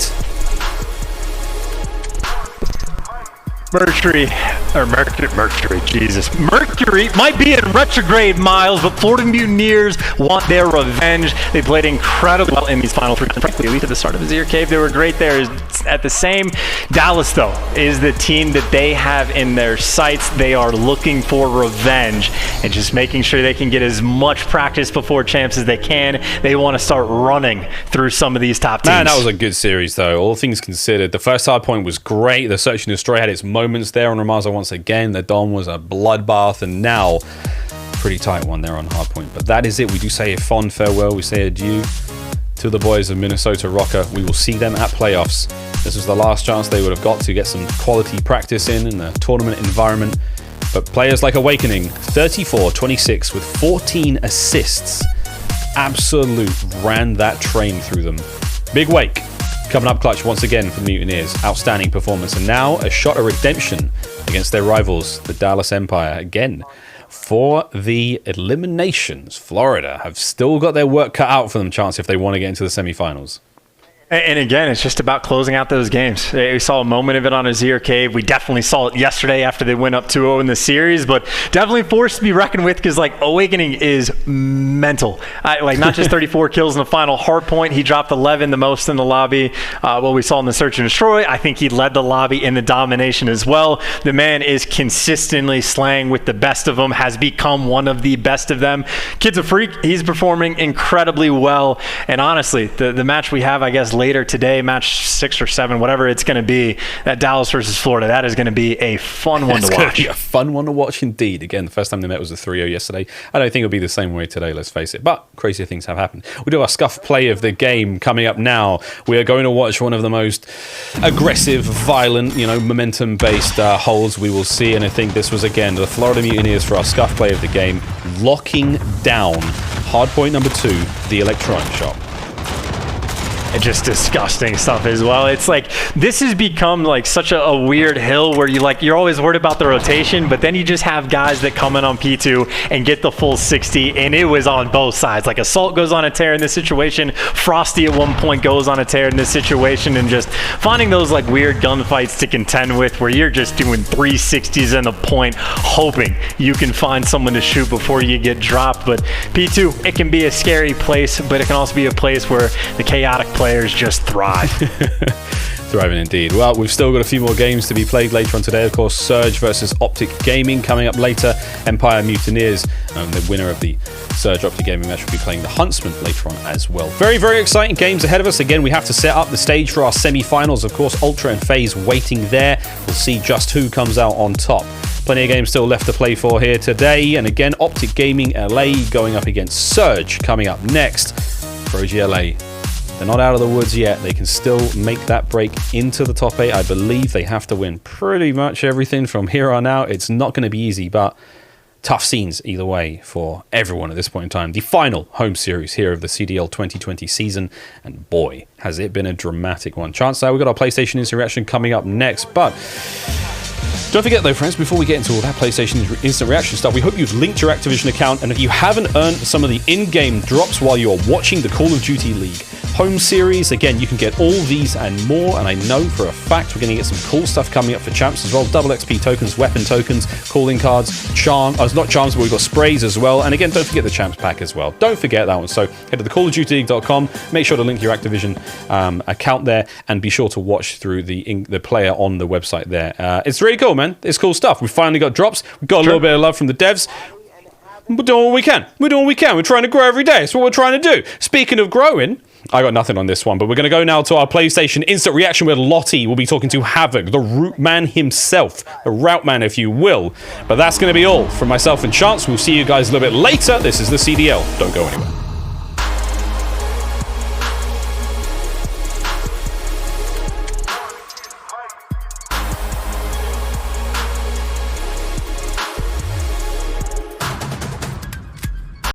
S4: Mercury, Jesus. Mercury might be in retrograde, Miles, but Florida Mutineers want their revenge. They played incredibly well in these final three. Frankly, at least at the start of Azir Cave, they were great there. At the same, Dallas, though, is the team that they have in their sights. They are looking for revenge and just making sure they can get as much practice before champs as they can. They want to start running through some of these top teams.
S3: Man, that was a good series, though. All things considered, the first hard point was great. The Search and Destroy had its moments there on Ramaza once again. The Dom was a bloodbath, and now pretty tight one there on hardpoint. But that is it. We do say a fond farewell. We say adieu to the boys of Minnesota Røkkr. We will see them at playoffs. This was the last chance they would have got to get some quality practice in the tournament environment. But players like Awakening, 34-26 with 14 assists, absolute ran that train through them. Big Wake coming up clutch once again for Mutineers. Outstanding performance. And now a shot of redemption against their rivals, the Dallas Empire. Again, for the eliminations, Florida have still got their work cut out for them, chance if they want to get into the semifinals.
S4: And again, it's just about closing out those games. We saw a moment of it on Azir Cave. We definitely saw it yesterday after they went up 2-0 in the series, but definitely forced to be reckoned with because, like, Awakening is mental. Like, not just 34 kills in the final hard point. He dropped 11, the most in the lobby. What we saw in the Search and Destroy, I think he led the lobby in the domination as well. The man is consistently slaying with the best of them, has become one of the best of them. Kid's a freak. He's performing incredibly well. And honestly, the match we have, I guess, later today, match 6 or 7, whatever it's going to be, that Dallas versus Florida, that is going to be a fun one to watch.
S3: It's going to be a fun one to watch indeed. Again, the first time they met was a 3-0 yesterday. I don't think it'll be the same way today, let's face it, but crazier things have happened. We do our scuff play of the game coming up now. We are going to watch one of the most aggressive, violent, momentum-based holds we will see, and I think this was, again, the Florida Mutineers for our scuff play of the game, locking down hardpoint number 2, the electronic shop.
S4: Just disgusting stuff as well. It's like, this has become like such a weird hill where you're always worried about the rotation, but then you just have guys that come in on P2 and get the full 60, and it was on both sides. Like, Assault goes on a tear in this situation, Frosty at one point goes on a tear in this situation, and just finding those like weird gunfights to contend with where you're just doing 360s in the point, hoping you can find someone to shoot before you get dropped. But P2, it can be a scary place, but it can also be a place where the chaotic players just thrive.
S3: Thriving indeed. Well, we've still got a few more games to be played later on today. Of course, Surge versus OpTic Gaming coming up later. Empire Mutineers, the winner of the Surge OpTic Gaming match, will be playing the Huntsmen later on as well. Very, very exciting games ahead of us. Again, we have to set up the stage for our semi-finals. Of course, Ultra and FaZe waiting there. We'll see just who comes out on top. Plenty of games still left to play for here today. And again, OpTic Gaming LA going up against Surge coming up next. For OGLA, they're not out of the woods yet. They can still make that break into the top 8. I believe they have to win pretty much everything from here on out. It's not going to be easy, but tough scenes either way for everyone at this point in time. The final home series here of the CDL 2020 season, and boy, has it been a dramatic one. Chance we've got our PlayStation Instant Reaction coming up next, but don't forget though, friends, before we get into all that PlayStation Instant Reaction stuff, we hope you've linked your Activision account, and if you haven't earned some of the in-game drops while you're watching the Call of Duty League home series, again, you can get all these and more, and I know for a fact we're going to get some cool stuff coming up for champs as well. Double XP tokens, weapon tokens, calling cards, not charms, but we've got sprays as well, and again, don't forget the champs pack as well. Don't forget that one. So head to the callofdutyleague.com, make sure to link your Activision account there, and be sure to watch through the player on the website there. It's really cool, man. It's cool stuff. We finally got drops. We've got a little bit of love from the devs. We're doing what we can. We're doing what we can. We're trying to grow every day. That's what we're trying to do. Speaking of growing, I got nothing on this one, but we're going to go now to our PlayStation Instant Reaction where Lottie will be talking to Havoc, the root man himself, the route man, if you will. But that's going to be all from myself and Chance. We'll see you guys a little bit later. This is the CDL. Don't go anywhere.